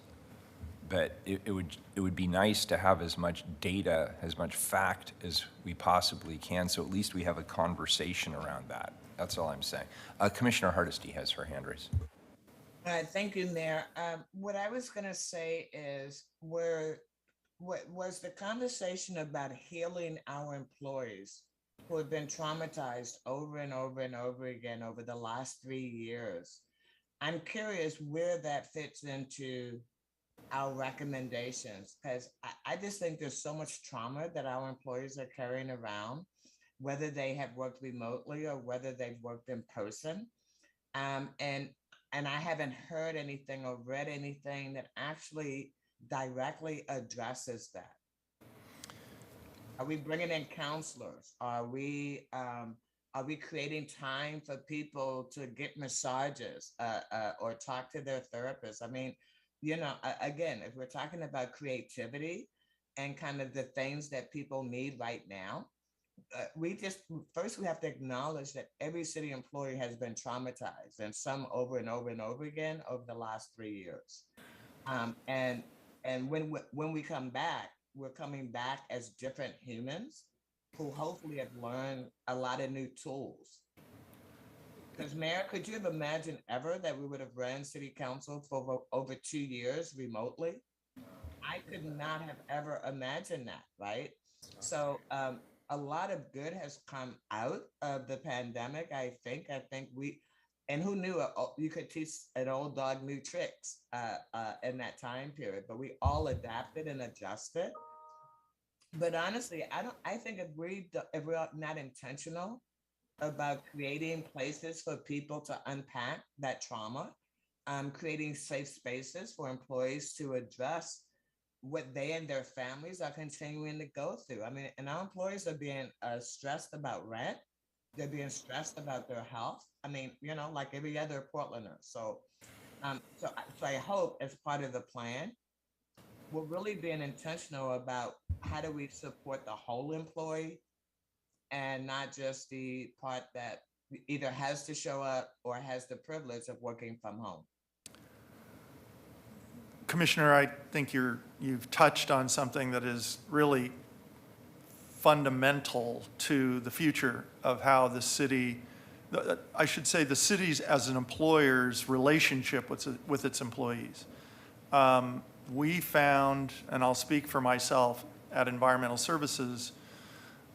But it would be nice to have as much data, as much fact as we possibly can, so at least we have a conversation around that. That's all I'm saying. Commissioner Hardesty has her hand raised. Thank you, Mayor. What I was going to say is what was the conversation about healing our employees who have been traumatized over and over and over again over the last 3 years. I'm curious where that fits into our recommendations, because I just think there's so much trauma that our employees are carrying around, whether they have worked remotely or whether they've worked in person. And I haven't heard anything or read anything that actually directly addresses that. Are we bringing in counselors? Are we creating time for people to get massages or talk to their therapists? I mean, you know, again, if we're talking about creativity and kind of the things that people need right now, we have to acknowledge that every city employee has been traumatized, and some over and over and over again over the last 3 years. And when we come back, we're coming back as different humans who hopefully have learned a lot of new tools. Because Mayor, could you have imagined ever that we would have ran city council for over 2 years remotely? I could not have ever imagined that, right? So a lot of good has come out of the pandemic. I think and who knew you could teach an old dog new tricks in that time period, but we all adapted and adjusted. But honestly, I don't. I think if we're not intentional about creating places for people to unpack that trauma, creating safe spaces for employees to address what they and their families are continuing to go through. I mean, and our employees are being stressed about rent. They're being stressed about their health. I mean, like every other Portlander. So I hope as part of the plan, we're really being intentional about how do we support the whole employee and not just the part that either has to show up or has the privilege of working from home. Commissioner, I think you've touched on something that is really fundamental to the future of how the city, I should say the city's as an employer's relationship with its employees. We found, and I'll speak for myself at Environmental Services,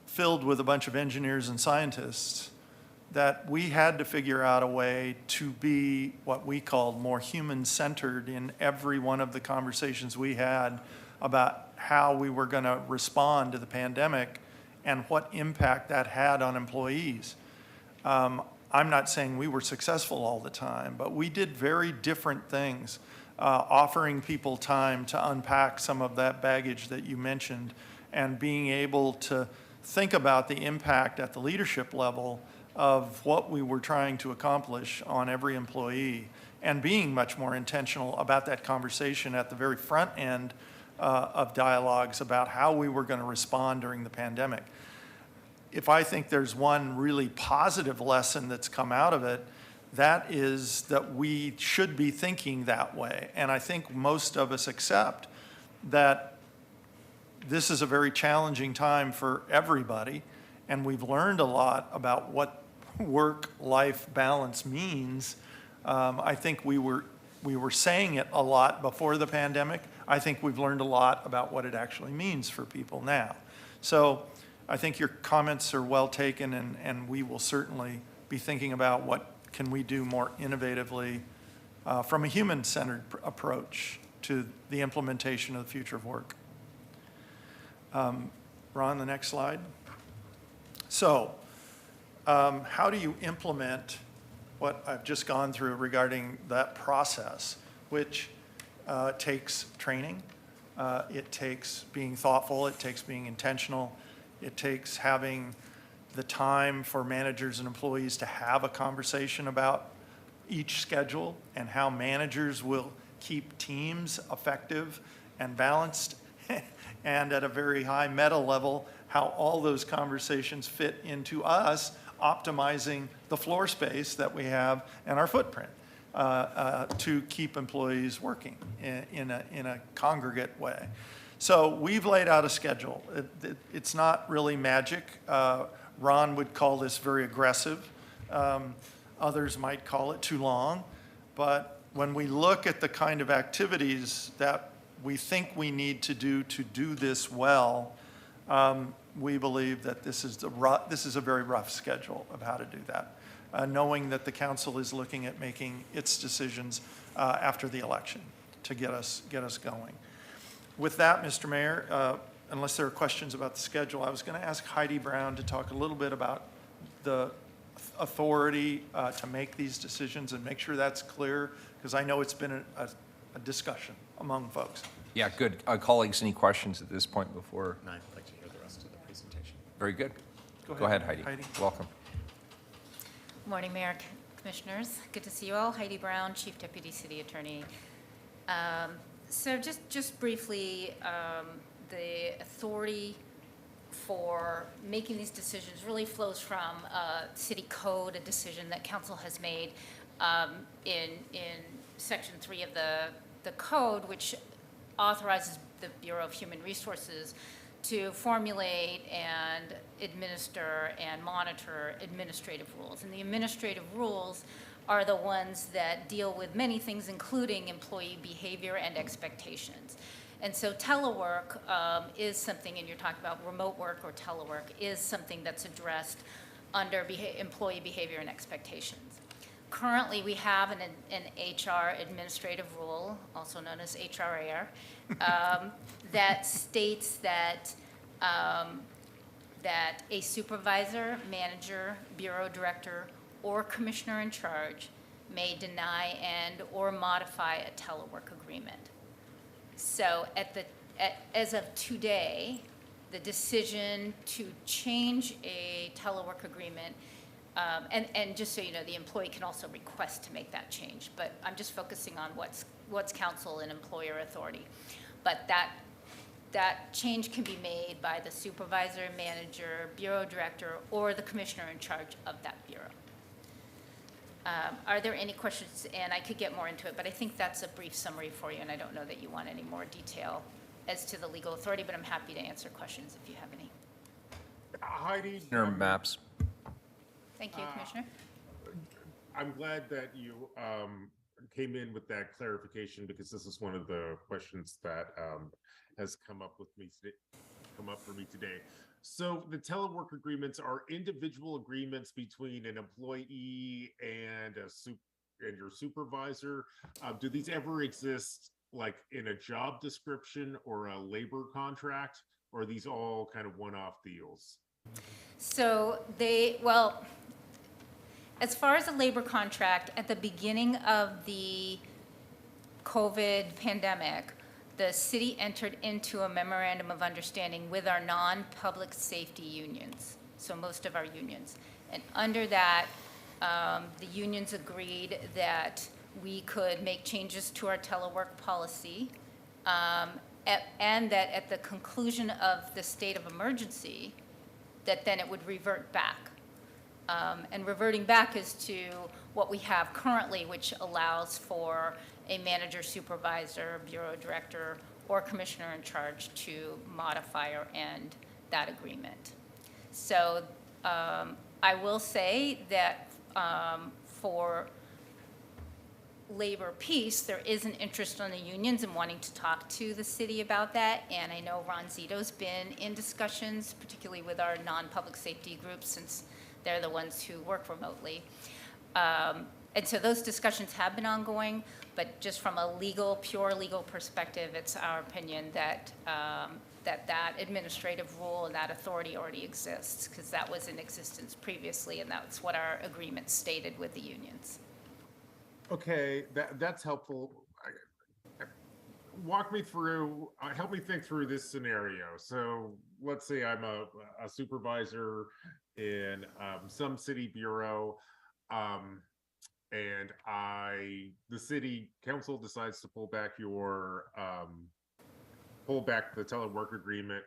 filled with a bunch of engineers and scientists, that we had to figure out a way to be what we called more human-centered in every one of the conversations we had about how we were going to respond to the pandemic and what impact that had on employees. I'm not saying we were successful all the time, but we did very different things, offering people time to unpack some of that baggage that you mentioned and being able to think about the impact at the leadership level of what we were trying to accomplish on every employee and being much more intentional about that conversation at the very front end of dialogues about how we were going to respond during the pandemic. If I think there's one really positive lesson that's come out of it, that is that we should be thinking that way. And I think most of us accept that this is a very challenging time for everybody, and we've learned a lot about what work-life balance means. I think we were saying it a lot before the pandemic. I think we've learned a lot about what it actually means for people now. So I think your comments are well taken, and we will certainly be thinking about what can we do more innovatively from a human-centered approach to the implementation of the future of work. Ron, the next slide. So how do you implement what I've just gone through regarding that process, which takes training, it takes being thoughtful, it takes being intentional, it takes having the time for managers and employees to have a conversation about each schedule and how managers will keep teams effective and balanced, and at a very high meta level, how all those conversations fit into us optimizing the floor space that we have and our footprint to keep employees working in a congregate way. So we've laid out a schedule. It's not really magic. Ron would call this very aggressive. Others might call it too long. But when we look at the kind of activities that we think we need to do this well, we believe that this is a very rough schedule of how to do that, knowing that the council is looking at making its decisions after the election to get us going. With that, Mr. Mayor, unless there are questions about the schedule, I was going to ask Heidi Brown to talk a little bit about the authority to make these decisions and make sure that's clear, because I know it's been a discussion among folks. Yeah, good. Colleagues, any questions at this point before? And I'd like to hear the rest of the presentation. Very good. Go Go ahead, Heidi. Heidi. Welcome. Morning, Mayor, Commissioners. Good to see you all. Heidi Brown, Chief Deputy City Attorney. So just briefly, the authority for making these decisions really flows from city code, a decision that council has made in section 3 of the code, which authorizes the Bureau of Human Resources to formulate and administer and monitor administrative rules. And the administrative rules are the ones that deal with many things, including employee behavior and expectations. And so telework is something, and you're talking about remote work or telework, is something that's addressed under employee behavior and expectations. Currently, we have an HR administrative rule, also known as HRAR, that states that that a supervisor, manager, bureau director, or commissioner in charge may deny and/or modify a telework agreement. So as of today, the decision to change a telework agreement, and just so you know, the employee can also request to make that change, but I'm just focusing on what's council and employer authority. But that change can be made by the supervisor, manager, bureau director, or the commissioner in charge of that bureau. Are there any questions? And I could get more into it, but I think that's a brief summary for you, and I don't know that you want any more detail as to the legal authority, but I'm happy to answer questions if you have any. Heidi, Commissioner Maps? Thank you, Commissioner. I'm glad that you came in with that clarification, because this is one of the questions that has come up for me today. So the telework agreements are individual agreements between an employee and your supervisor. Do these ever exist like in a job description or a labor contract, or are these all kind of one-off deals? So as far as a labor contract, at the beginning of the COVID pandemic, the city entered into a memorandum of understanding with our non-public safety unions, so most of our unions. And under that, the unions agreed that we could make changes to our telework policy, and that at the conclusion of the state of emergency, that then it would revert back. And reverting back is to what we have currently, which allows for a manager, supervisor, bureau director, or commissioner in charge to modify or end that agreement. So I will say that for labor peace, there is an interest on the unions in wanting to talk to the city about that. And I know Ron Zito's been in discussions, particularly with our non-public safety groups, since they're the ones who work remotely. And so those discussions have been ongoing, but just from a pure legal perspective, it's our opinion that that administrative rule and that authority already exists, because that was in existence previously, and that's what our agreement stated with the unions. Okay, that's helpful. Walk me through, help me think through this scenario. So let's say I'm a supervisor in some city bureau, and the city council decides to pull back the telework agreement.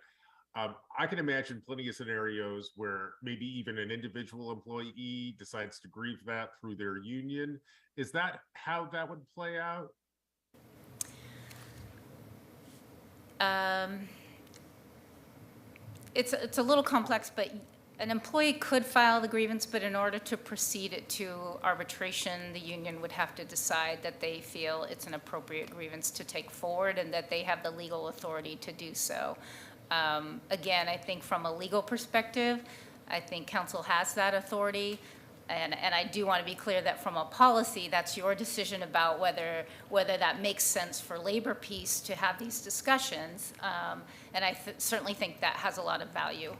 I can imagine plenty of scenarios where maybe even an individual employee decides to grieve that through their union. Is that how that would play out? It's a little complex, but an employee could file the grievance, but in order to proceed it to arbitration, the union would have to decide that they feel it's an appropriate grievance to take forward and that they have the legal authority to do so. Again, I think from a legal perspective, I think council has that authority. And I do want to be clear that from a policy, that's your decision about whether that makes sense for labor peace to have these discussions. And I certainly think that has a lot of value.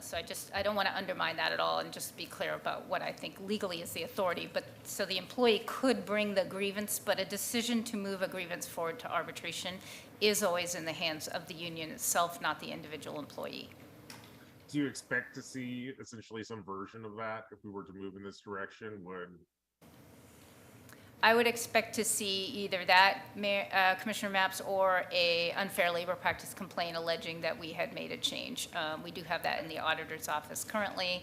So I don't want to undermine that at all, and just be clear about what I think legally is the authority. But so the employee could bring the grievance, but a decision to move a grievance forward to arbitration is always in the hands of the union itself, not the individual employee. Do you expect to see essentially some version of that if we were to move in this direction? I would expect to see either that, Commissioner Maps, or a unfair labor practice complaint alleging that we had made a change. We do have that in the auditor's office currently.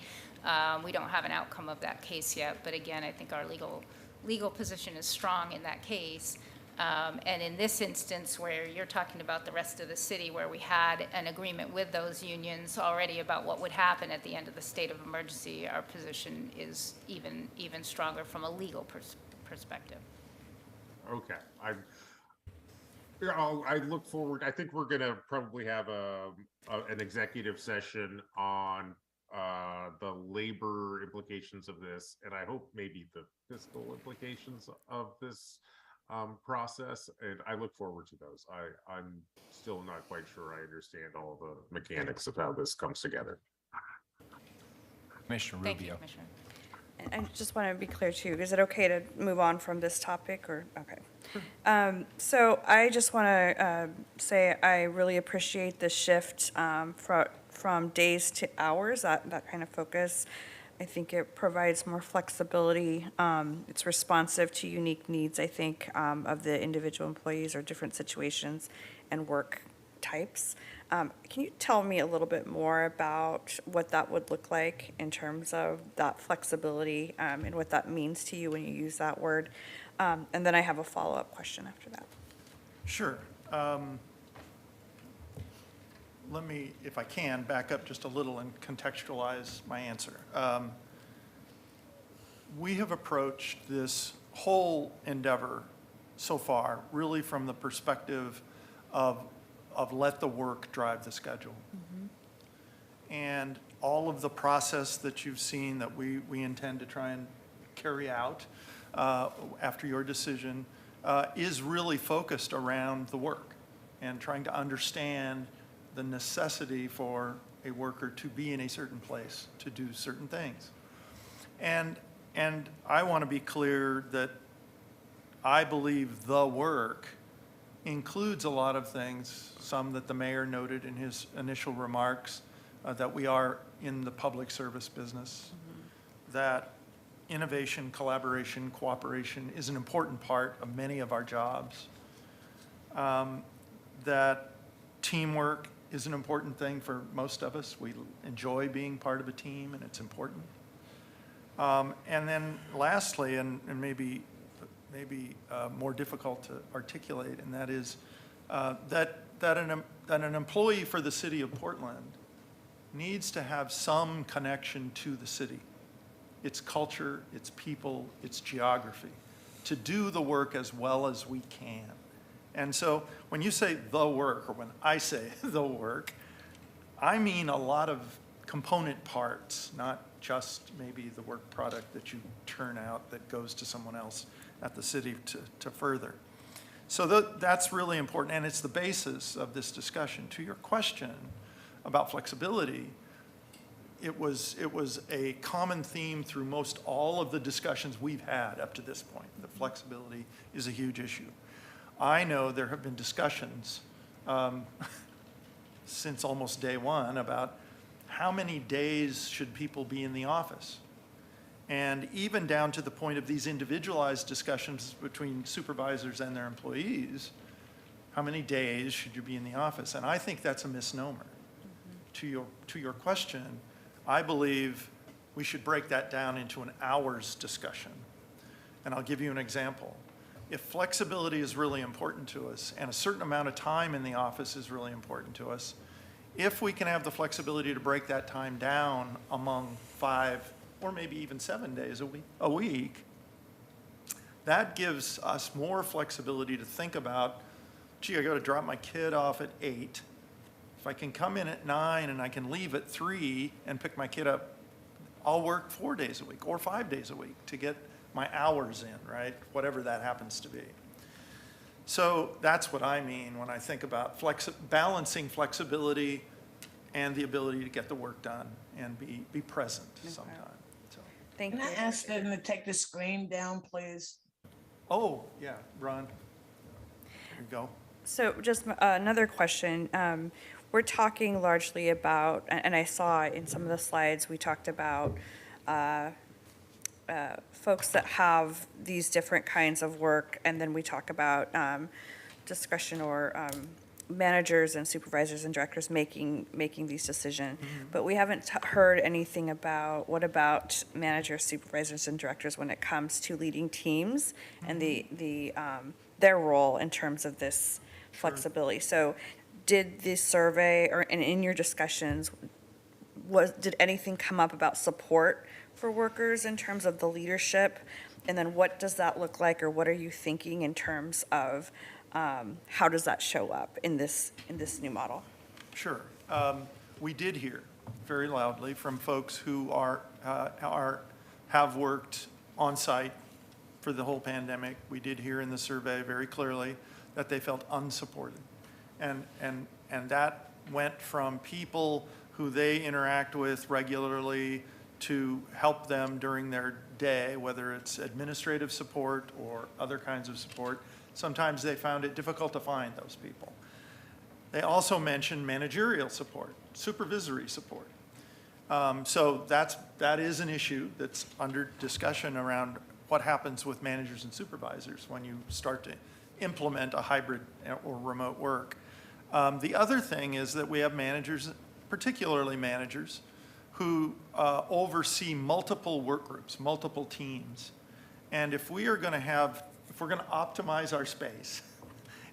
We don't have an outcome of that case yet, but again, I think our legal position is strong in that case. And in this instance, where you're talking about the rest of the city, where we had an agreement with those unions already about what would happen at the end of the state of emergency, our position is even stronger from a legal perspective. Okay, Yeah, I look forward, I think we're gonna probably have an executive session on the labor implications of this, and I hope maybe the fiscal implications of this process, and I look forward to those. I'm still not quite sure I understand all the mechanics of how this comes together. Commissioner Thank you, Rubio. Commissioner. And I just want to be clear too, is it okay to move on from this topic or, okay. So I just want to say I really appreciate the shift from days to hours, that kind of focus. I think it provides more flexibility. It's responsive to unique needs, I think, of the individual employees or different situations and work types. Can you tell me a little bit more about what that would look like in terms of that flexibility and what that means to you when you use that word? And then I have a follow-up question after that. Sure. Let me, if I can, back up just a little and contextualize my answer. We have approached this whole endeavor so far really from the perspective of let the work drive the schedule. And all of the process that you've seen that we intend to try and carry out after your decision is really focused around the work and trying to understand the necessity for a worker to be in a certain place to do certain things. And I want to be clear that I believe the work includes a lot of things, some that the mayor noted in his initial remarks, that we are in the public service business, that innovation, collaboration, cooperation is an important part of many of our jobs, that teamwork is an important thing for most of us. We enjoy being part of a team, and it's important. And then lastly, and maybe more difficult to articulate, and that is that an employee for the city of Portland needs to have some connection to the city, its culture, its people, its geography, to do the work as well as we can. And so when you say the work, or when I say the work, I mean a lot of component parts, not just maybe the work product that you turn out that goes to someone else at the city to further. So that's really important, and it's the basis of this discussion. To your question about flexibility, it was a common theme through most all of the discussions we've had up to this point. The flexibility is a huge issue. I know there have been discussions since almost day one about how many days should people be in the office? And even down to the point of these individualized discussions between supervisors and their employees, how many days should you be in the office? And I think that's a misnomer. To your question, I believe we should break that down into an hours discussion. And I'll give you an example. If flexibility is really important to us and a certain amount of time in the office is really important to us, if we can have the flexibility to break that time down among 5 or maybe even 7 days a week, that gives us more flexibility to think about, gee, I got to drop my kid off at 8. If I can come in at 9 and I can leave at 3 and pick my kid up, I'll work 4 days a week or 5 days a week to get my hours in, right? Whatever that happens to be. So that's what I mean when I think about balancing flexibility and the ability to get the work done and be present sometime. So. Thank Can you. I ask them to take the screen down, please? Oh, yeah, Ron. There you go. So just another question. We're talking largely about, and I saw in some of the slides, we talked about folks that have these different kinds of work, and then we talk about discretion or managers and supervisors and directors making these decisions. But we haven't heard anything about, what about managers, supervisors, and directors when it comes to leading teams and their role in terms of this flexibility. So did this survey, and in your discussions, did anything come up about support for workers in terms of the leadership? And then what does that look like, or what are you thinking in terms of how does that show up in this new model? Sure. We did hear very loudly from folks who have worked on-site for the whole pandemic. We did hear in the survey very clearly that they felt unsupported. And that went from people who they interact with regularly to help them during their day, whether it's administrative support or other kinds of support. Sometimes they found it difficult to find those people. They also mentioned managerial support, supervisory support. So that is an issue that's under discussion around what happens with managers and supervisors when you start to implement a hybrid or remote work. The other thing is that we have managers, particularly managers, who oversee multiple work groups, multiple teams. And if we're going to optimize our space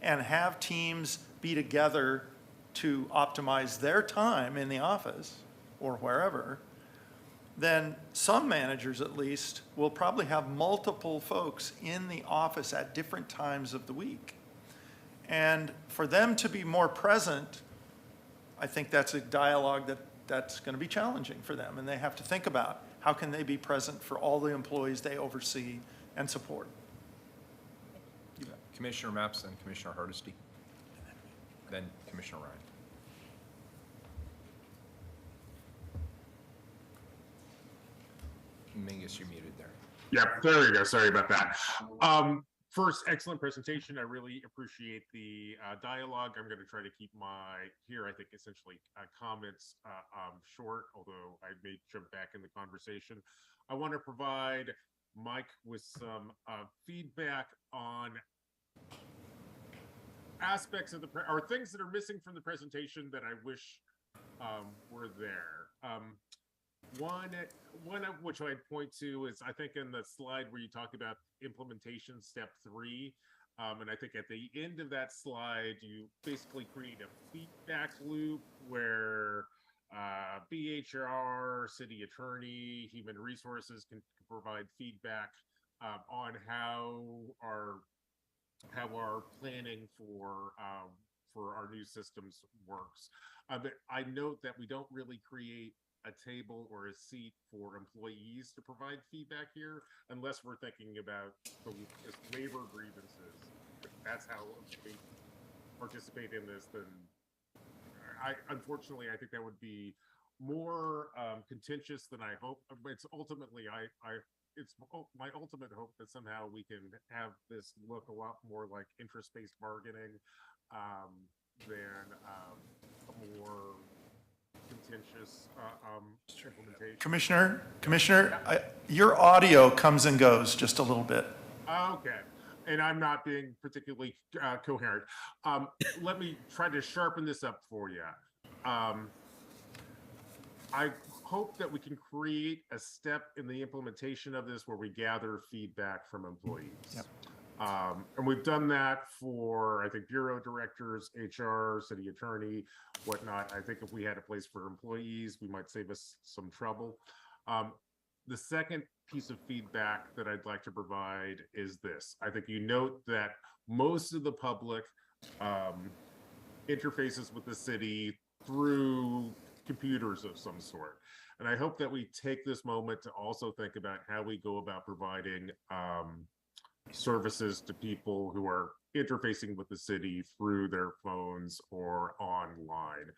and have teams be together to optimize their time in the office or wherever, then some managers at least will probably have multiple folks in the office at different times of the week. And for them to be more present, I think that's a dialogue that's going to be challenging for them. And they have to think about how can they be present for all the employees they oversee and support. Commissioner Mapps, then Commissioner Hardesty, then Commissioner Ryan. Mingus, you're muted there. Yeah, there we go. Sorry about that. First, excellent presentation. I really appreciate the dialogue. I'm going to try to keep my I think essentially comments short, although I may jump back in the conversation. I want to provide Mike with some feedback on aspects of or things that are missing from the presentation that I wish were there. One of which I'd point to is, I think in the slide where you talk about implementation step 3, and I think at the end of that slide, you basically create a feedback loop where BHR, city attorney, human resources can provide feedback on how our planning for our new systems works. But I note that we don't really create a table or a seat for employees to provide feedback here, unless we're thinking about the labor grievances. If that's how they participate in this, then unfortunately, I think that would be more contentious than I hope. It's ultimately, it's my ultimate hope that somehow we can have this look a lot more like interest-based bargaining than a more contentious implementation. Commissioner, your audio comes and goes just a little bit. Okay, and I'm not being particularly coherent. Let me try to sharpen this up for you. I hope that we can create a step in the implementation of this where we gather feedback from employees. Yep. And we've done that for, I think, bureau directors, HR, city attorney, whatnot. I think if we had a place for employees, we might save us some trouble. The second piece of feedback that I'd like to provide is this. I think you note that most of the public interfaces with the city through computers of some sort. And I hope that we take this moment to also think about how we go about providing services to people who are interfacing with the city through their phones or online,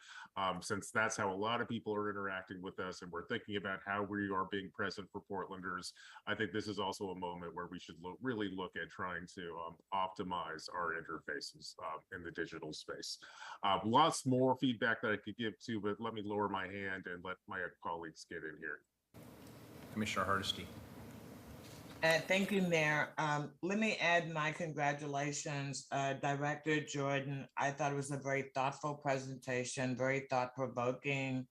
since that's how a lot of people are interacting with us, and we're thinking about how we are being present for Portlanders. I think this is also a moment where we should really look at trying to optimize our interfaces in the digital space. Lots more feedback that I could give to, but let me lower my hand and let my colleagues get in here. Commissioner Hardesty. Thank you, Mayor. Let me add my congratulations, Director Jordan. I thought it was a very thoughtful presentation, very thought-provoking,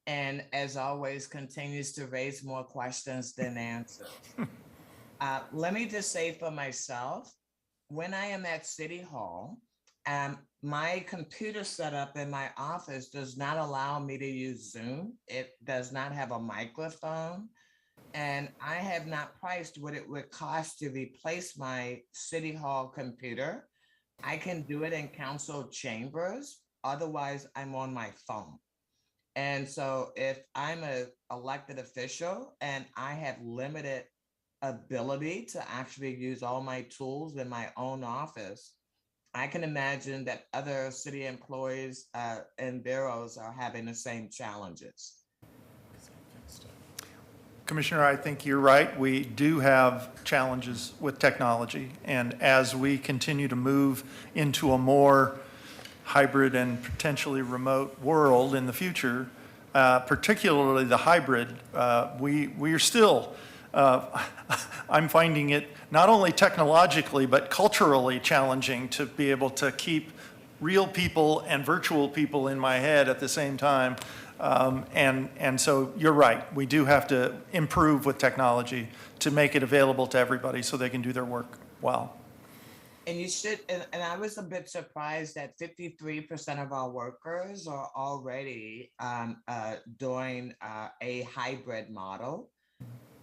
and as always, continues to raise more questions than answers. Let me just say for myself, when I am at City Hall, my computer setup in my office does not allow me to use Zoom. It does not have a microphone. And I have not priced what it would cost to replace my City Hall computer I can do it in council chambers. Otherwise, I'm on my phone. And so if I'm a elected official and I have limited ability to actually use all my tools in my own office, I can imagine that other city employees and bureaus are having the same challenges. Commissioner, I think you're right. We do have challenges with technology. And as we continue to move into a more hybrid and potentially remote world in the future, particularly the hybrid, we are still, I'm finding it not only technologically, but culturally challenging to be able to keep real people and virtual people in my head at the same time. And so you're right, we do have to improve with technology to make it available to everybody so they can do their work well. And you should, and I was a bit surprised that 53% of our workers are already doing a hybrid model.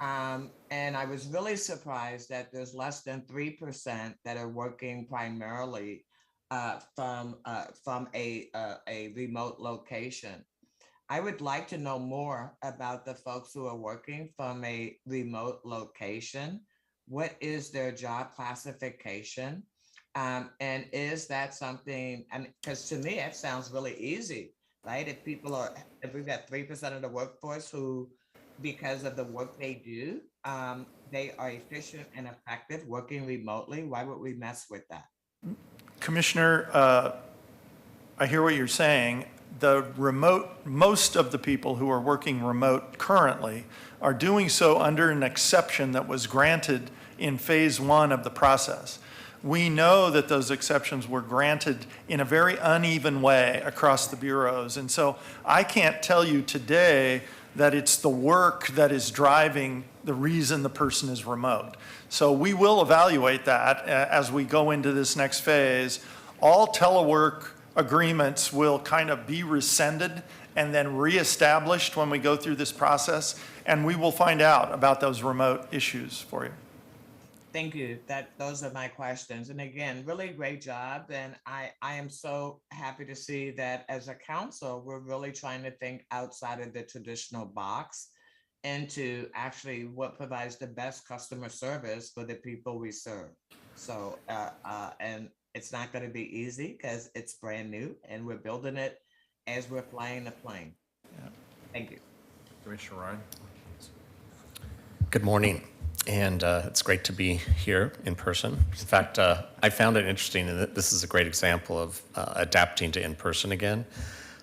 And I was really surprised that there's less than 3% that are working primarily from a remote location. I would like to know more about the folks who are working from a remote location. What is their job classification? And is that something, I mean, because to me, it sounds really easy, right? If we've got 3% of the workforce who, because of the work they do, they are efficient and effective working remotely, why would we mess with that? Commissioner, I hear what you're saying. Most of the people who are working remote currently are doing so under an exception that was granted in phase 1 of the process. We know that those exceptions were granted in a very uneven way across the bureaus. And so I can't tell you today that it's the work that is driving the reason the person is remote. So we will evaluate that as we go into this next phase. All telework agreements will kind of be rescinded and then reestablished when we go through this process, and we will find out about those remote issues for you. Thank you. Those are my questions. And again, really great job. And I am so happy to see that as a council, we're really trying to think outside of the traditional box into actually what provides the best customer service for the people we serve. So, and it's not going to be easy because it's brand new and we're building it as we're flying the plane. Yeah. Thank you. Commissioner Ryan? Good morning, and it's great to be here in person. In fact, I found it interesting, and this is a great example of adapting to in-person again.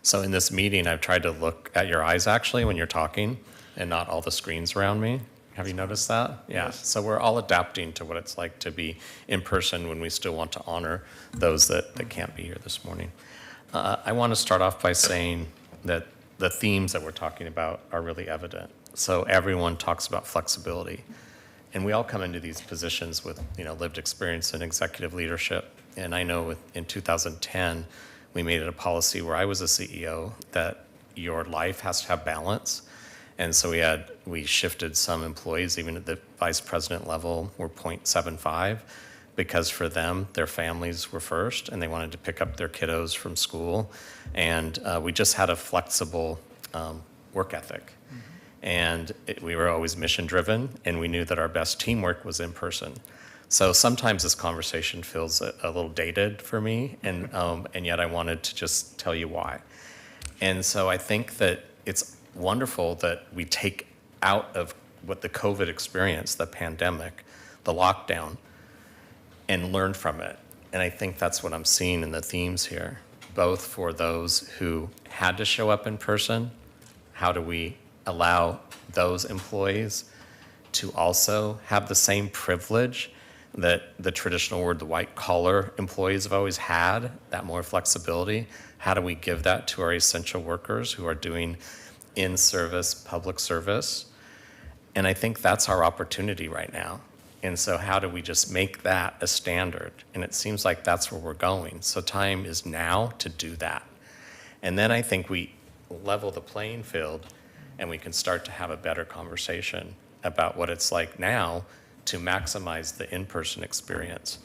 So in this meeting, I've tried to look at your eyes actually when you're talking and not all the screens around me. Have you noticed that? Yeah. Yes. So we're all adapting to what it's like to be in person when we still want to honor those that can't be here this morning. I want to start off by saying that the themes that we're talking about are really evident. So everyone talks about flexibility. And we all come into these positions with, lived experience in executive leadership. And I know in 2010, we made it a policy where I was a CEO that your life has to have balance. And so we shifted some employees, even at the vice president level, were 0.75, because for them, their families were first, and they wanted to pick up their kiddos from school. And we just had a flexible work ethic. Mm-hmm. And we were always mission-driven, and we knew that our best teamwork was in person. So sometimes this conversation feels a little dated for me, and yet I wanted to just tell you why. And so I think that it's wonderful that we take out of what the COVID experience, the pandemic, the lockdown, and learn from it. And I think that's what I'm seeing in the themes here, both for those who had to show up in person. How do we allow those employees to also have the same privilege that the traditional word, the white collar employees have always had, that more flexibility? How do we give that to our essential workers who are doing in-service public service? And I think that's our opportunity right now. And so how do we just make that a standard? And it seems like that's where we're going. So time is now to do that. And then I think we level the playing field and we can start to have a better conversation about what it's like now to maximize the in-person experience.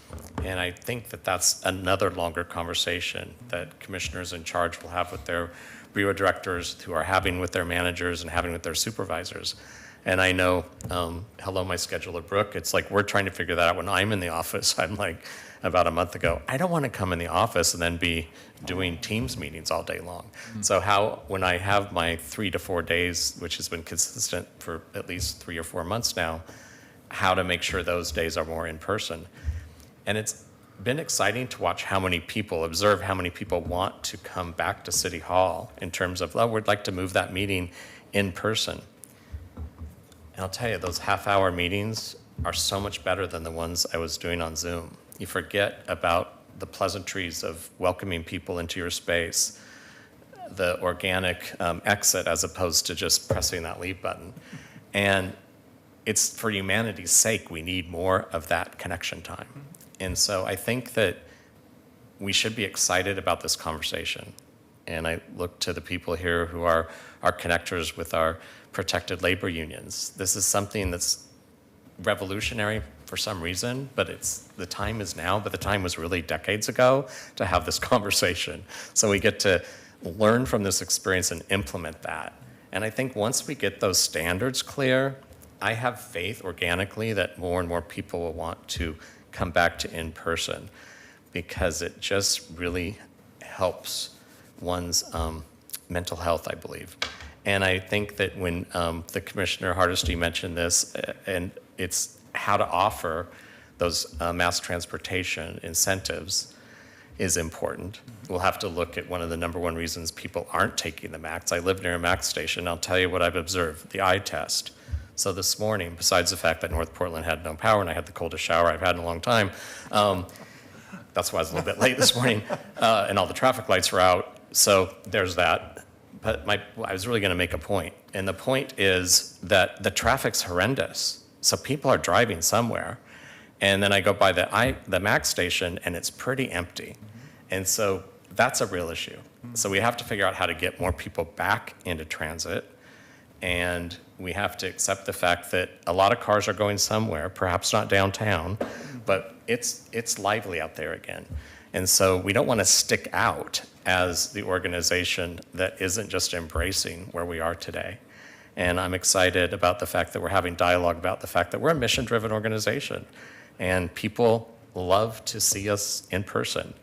And I think that that's another longer conversation that commissioners in charge will have with their bureau directors, who are having with their managers and having with their supervisors. And I know, hello, my scheduler, Brooke, it's like we're trying to figure that out when I'm in the office. I'm like, about a month ago, I don't want to come in the office and then be doing Teams meetings all day long. So how, when I have my 3 to 4 days, which has been consistent for at least 3 or 4 months now, how to make sure those days are more in person. And it's been exciting to watch how many people, observe how many people want to come back to City Hall in terms of, oh, we'd like to move that meeting in person. And I'll tell you, those half-hour meetings are so much better than the ones I was doing on Zoom. You forget about the pleasantries of welcoming people into your space, the organic exit as opposed to just pressing that leave button. And it's for humanity's sake, we need more of that connection time. And so I think that we should be excited about this conversation. And I look to the people here who are our connectors with our protected labor unions. This is something that's revolutionary for some reason, but the time is now, but the time was really decades ago to have this conversation. So we get to learn from this experience and implement that. And I think once we get those standards clear, I have faith organically that more and more people will want to come back to in-person, because it just really helps one's mental health, I believe. And I think that when the Commissioner Hardesty mentioned this, and it's how to offer those mass transportation incentives is important. We'll have to look at one of the number one reasons people aren't taking the MAX. I live near a MAX station. I'll tell you what I've observed, the eye test. So this morning, besides the fact that North Portland had no power and I had the coldest shower I've had in a long time, that's why I was a little bit late this morning, and all the traffic lights were out. So there's that. But I was really going to make a point. And the point is that the traffic's horrendous. So people are driving somewhere. And then I go by the MAX station and it's pretty empty. And so that's a real issue. So we have to figure out how to get more people back into transit. And we have to accept the fact that a lot of cars are going somewhere, perhaps not downtown, but it's lively out there again. And so we don't want to stick out as the organization that isn't just embracing where we are today. And I'm excited about the fact that we're having dialogue about the fact that we're a mission-driven organization. And people love to see us in person.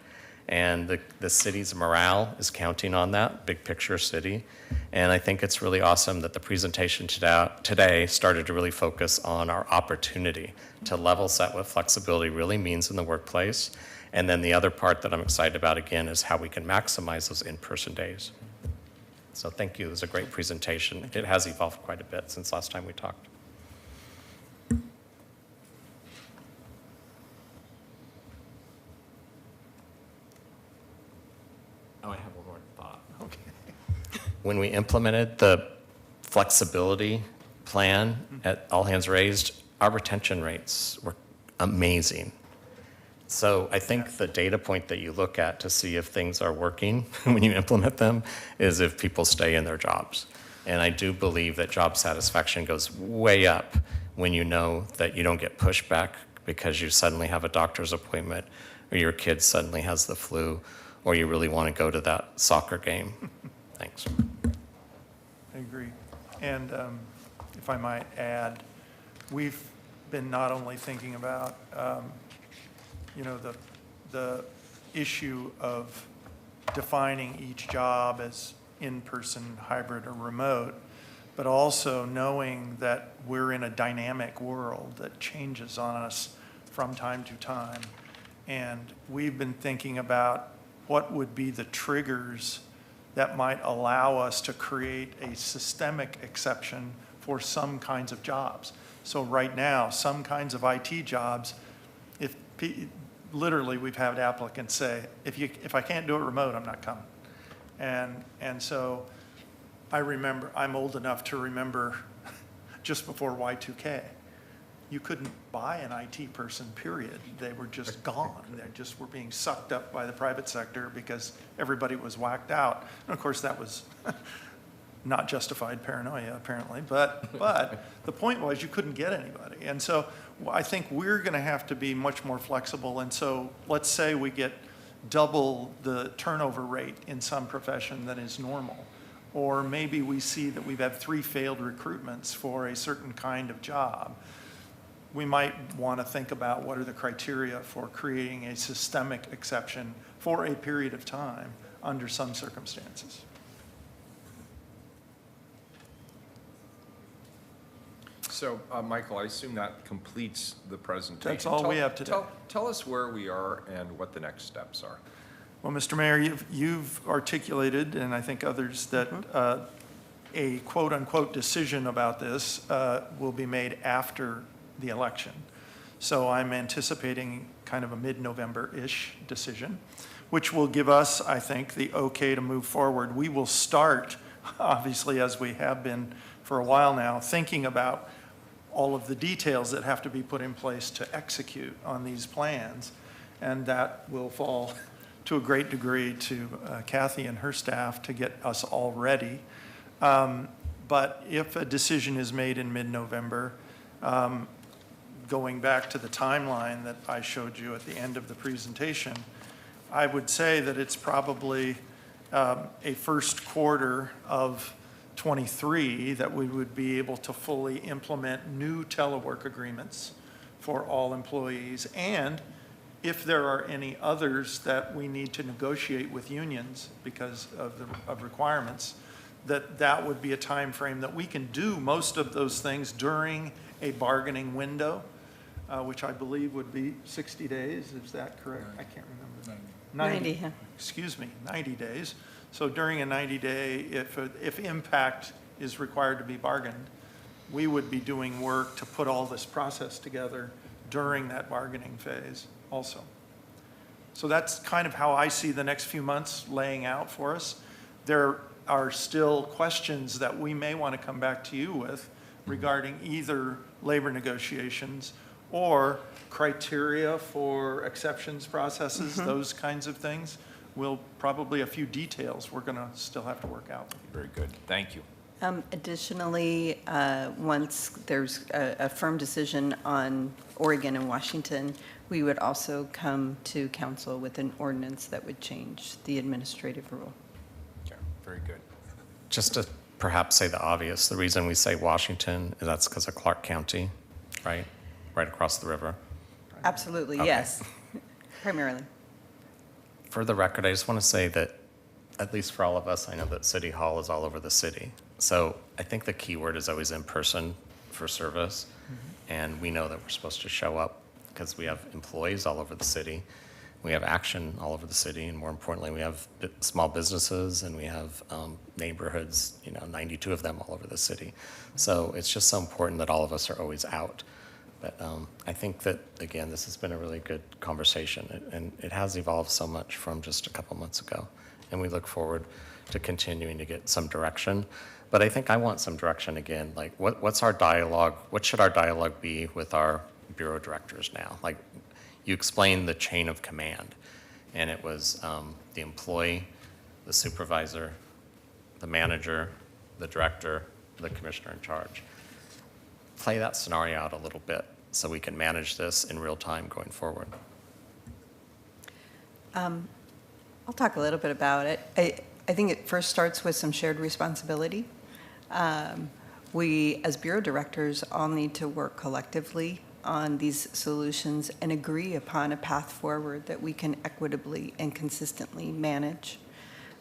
And the city's morale is counting on that, big picture city. And I think it's really awesome that the presentation today started to really focus on our opportunity to level set what flexibility really means in the workplace. And then the other part that I'm excited about, again, is how we can maximize those in-person days. So thank you. It was a great presentation. It has evolved quite a bit since last time we talked. Oh, I have one more thought. Okay. When we implemented the flexibility plan at All Hands Raised, our retention rates were amazing. So I think the data point that you look at to see if things are working when you implement them is if people stay in their jobs. And I do believe that job satisfaction goes way up when you know that you don't get pushback because you suddenly have a doctor's appointment or your kid suddenly has the flu or you really want to go to that soccer game. Thanks. I agree. And if I might add, we've been not only thinking about the issue of defining each job as in-person, hybrid, or remote, but also knowing that we're in a dynamic world that changes on us from time to time. And we've been thinking about what would be the triggers that might allow us to create a systemic exception for some kinds of jobs. So right now, some kinds of IT jobs, literally we've had applicants say, if I can't do it remote, I'm not coming. And so I remember, I'm old enough to remember just before Y2K, you couldn't buy an IT person, period. They were just gone. They just were being sucked up by the private sector because everybody was whacked out. And of course, that was not justified paranoia, apparently, but the point was you couldn't get anybody. And so I think we're going to have to be much more flexible. And so let's say we get double the turnover rate in some profession that is normal. Or maybe we see that we've had 3 failed recruitments for a certain kind of job. We might want to think about what are the criteria for creating a systemic exception for a period of time under some circumstances. So, Michael, I assume that completes the presentation. That's all we have today. Tell us where we are and what the next steps are. Well, Mr. Mayor, you've articulated, and I think others, that a quote-unquote decision about this will be made after the election. So I'm anticipating kind of a mid-November-ish decision, which will give us, I think, the okay to move forward. We will start, obviously, as we have been for a while now, thinking about all of the details that have to be put in place to execute on these plans. And that will fall to a great degree to Kathy and her staff to get us all ready. But if a decision is made in mid-November, going back to the timeline that I showed you at the end of the presentation, I would say that it's probably a first quarter of 23 that we would be able to fully implement new telework agreements for all employees. And if there are any others that we need to negotiate with unions because of requirements, that would be a time frame that we can do most of those things during a bargaining window, which I believe would be 60 days. Is that correct? I can't remember. 90, yeah. Excuse me, 90 days. So during a 90-day, if impact is required to be bargained, we would be doing work to put all this process together during that bargaining phase also. So that's kind of how I see the next few months laying out for us. There are still questions that we may want to come back to you with regarding either labor negotiations or criteria for exceptions processes, those kinds of things. We'll probably a few details we're going to still have to work out. Very good. Thank you. Additionally, once there's a firm decision on Oregon and Washington, we would also come to council with an ordinance that would change the administrative rule. Okay, very good. Just to perhaps say the obvious, the reason we say Washington is that's because of Clark County, right? Right across the river. Absolutely, Okay. yes, primarily. For the record, I just want to say that, at least for all of us, I know that City Hall is all over the city. So I think the key word is always in person for service. And we know that we're supposed to show up because we have employees all over the city. We have action all over the city. And more importantly, we have small businesses and we have neighborhoods, 92 of them all over the city. So it's just so important that all of us are always out. But I think that, again, this has been a really good conversation, and it has evolved so much from just a couple months ago. And we look forward to continuing to get some direction. But I think I want some direction again, like what's our dialogue? What should our dialogue be with our bureau directors now? Like, you explained the chain of command, and it was the employee, the supervisor, the manager, the director, the commissioner in charge. Play that scenario out a little bit so we can manage this in real time going forward. I'll talk a little bit about it. I think it first starts with some shared responsibility. We, as bureau directors, all need to work collectively on these solutions and agree upon a path forward that we can equitably and consistently manage.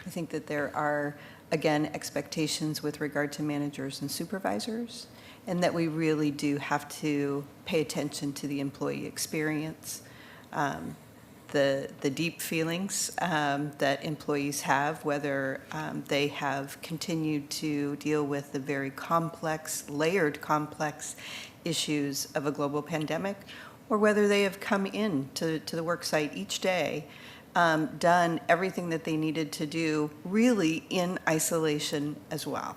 I think that there are, again, expectations with regard to managers and supervisors, and that we really do have to pay attention to the employee experience, the deep feelings that employees have, whether they have continued to deal with the very complex, layered complex issues of a global pandemic, or whether they have come in to the work site each day, done everything that they needed to do, really in isolation as well.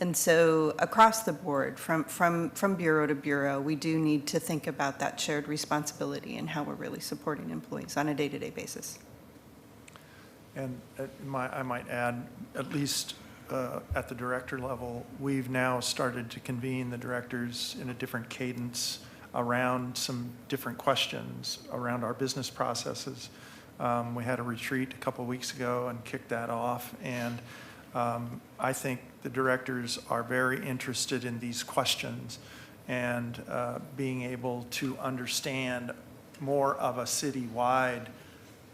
And so across the board, from bureau to bureau, we do need to think about that shared responsibility and how we're really supporting employees on a day-to-day basis. And I might add, at least at the director level, we've now started to convene the directors in a different cadence around some different questions around our business processes. We had a retreat a couple of weeks ago and kicked that off, and I think the directors are very interested in these questions and being able to understand more of a citywide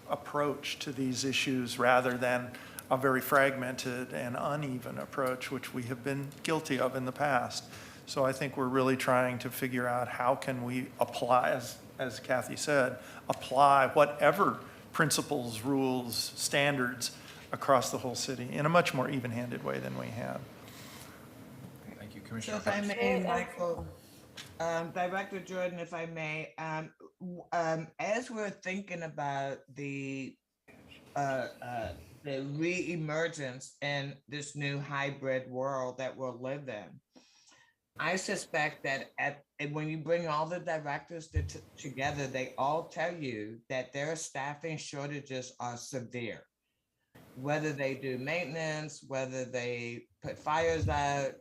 approach to these issues rather than a very fragmented and uneven approach, which we have been guilty of in the past. So I think we're really trying to figure out how can we apply, as Kathy said, apply whatever principles, rules, standards across the whole city in a much more even-handed way than we have. Thank you, So Commissioner. if I may, Michael, Director Jordan, if I may, as we're thinking about the re-emergence in this new hybrid world that we'll live in, I suspect that when you bring all the directors together, they all tell you that their staffing shortages are severe. Whether they do maintenance, whether they put fires out,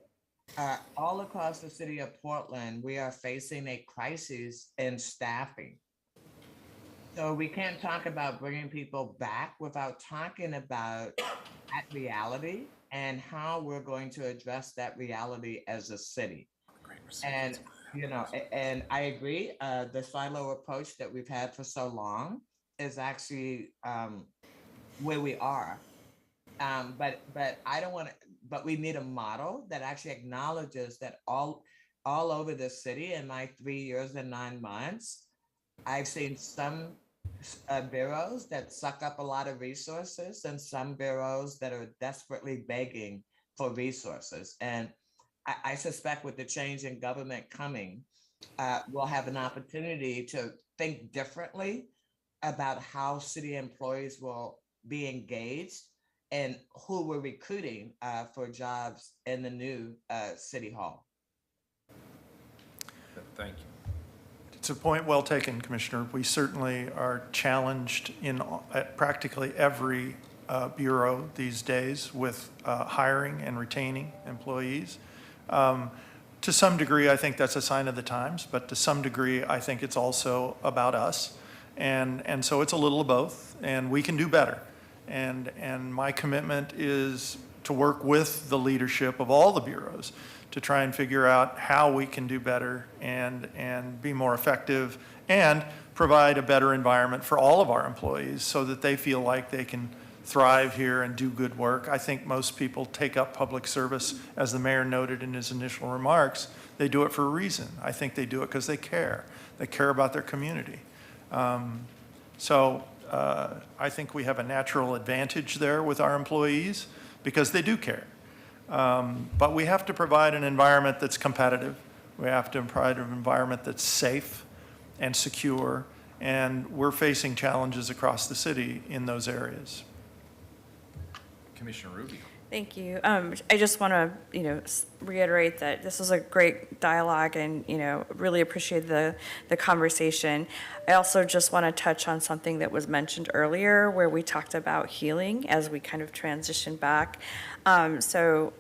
all across the city of Portland, we are facing a crisis in staffing. So we can't talk about bringing people back without talking about that reality and how we're going to address that reality as a city. And, and I agree, the silo approach that we've had for so long is actually where we are. But I don't want to, but we need a model that actually acknowledges that all over the city in my 3 years and 9 months, I've seen some bureaus that suck up a lot of resources and some bureaus that are desperately begging for resources. And I suspect with the change in government coming, we'll have an opportunity to think differently about how city employees will be engaged and who we're recruiting for jobs in the new city hall. Thank you. It's a point well taken, Commissioner. We certainly are challenged at practically every bureau these days with hiring and retaining employees. To some degree, I think that's a sign of the times, but to some degree, I think it's also about us. And so it's a little of both, and we can do better. And my commitment is to work with the leadership of all the bureaus to try and figure out how we can do better and be more effective and provide a better environment for all of our employees so that they feel like they can thrive here and do good work. I think most people take up public service, as the mayor noted in his initial remarks. They do it for a reason. I think they do it because they care. They care about their community. So I think we have a natural advantage there with our employees because they do care. But we have to provide an environment that's competitive. We have to provide an environment that's safe and secure, and we're facing challenges across the city in those areas. Commissioner Rubio. Thank you. I just want to, reiterate that this was a great dialogue and, really appreciate the conversation. I also just want to touch on something that was mentioned earlier where we talked about healing as we kind of transition back. So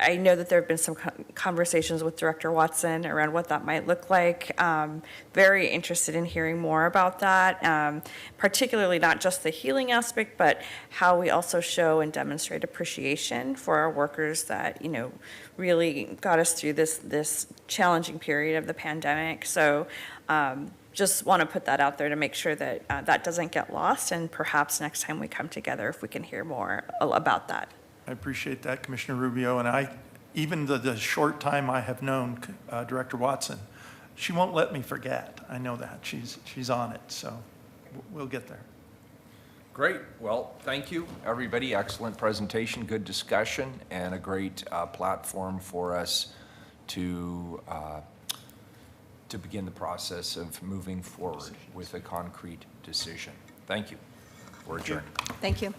I know that there have been some conversations with Director Watson around what that might look like. Very interested in hearing more about that, particularly not just the healing aspect, but how we also show and demonstrate appreciation for our workers that, really got us through this challenging period of the pandemic. So just want to put that out there to make sure that that doesn't get lost, and perhaps next time we come together, if we can hear more about that. I appreciate that, Commissioner Rubio, and even the short time I have known Director Watson, she won't let me forget. I know that. She's on it, so we'll get there. Great. Well, thank you, everybody. Excellent presentation, good discussion, and a great platform for us to begin the process of moving forward with a concrete decision. Thank you. We're adjourned. Thank you.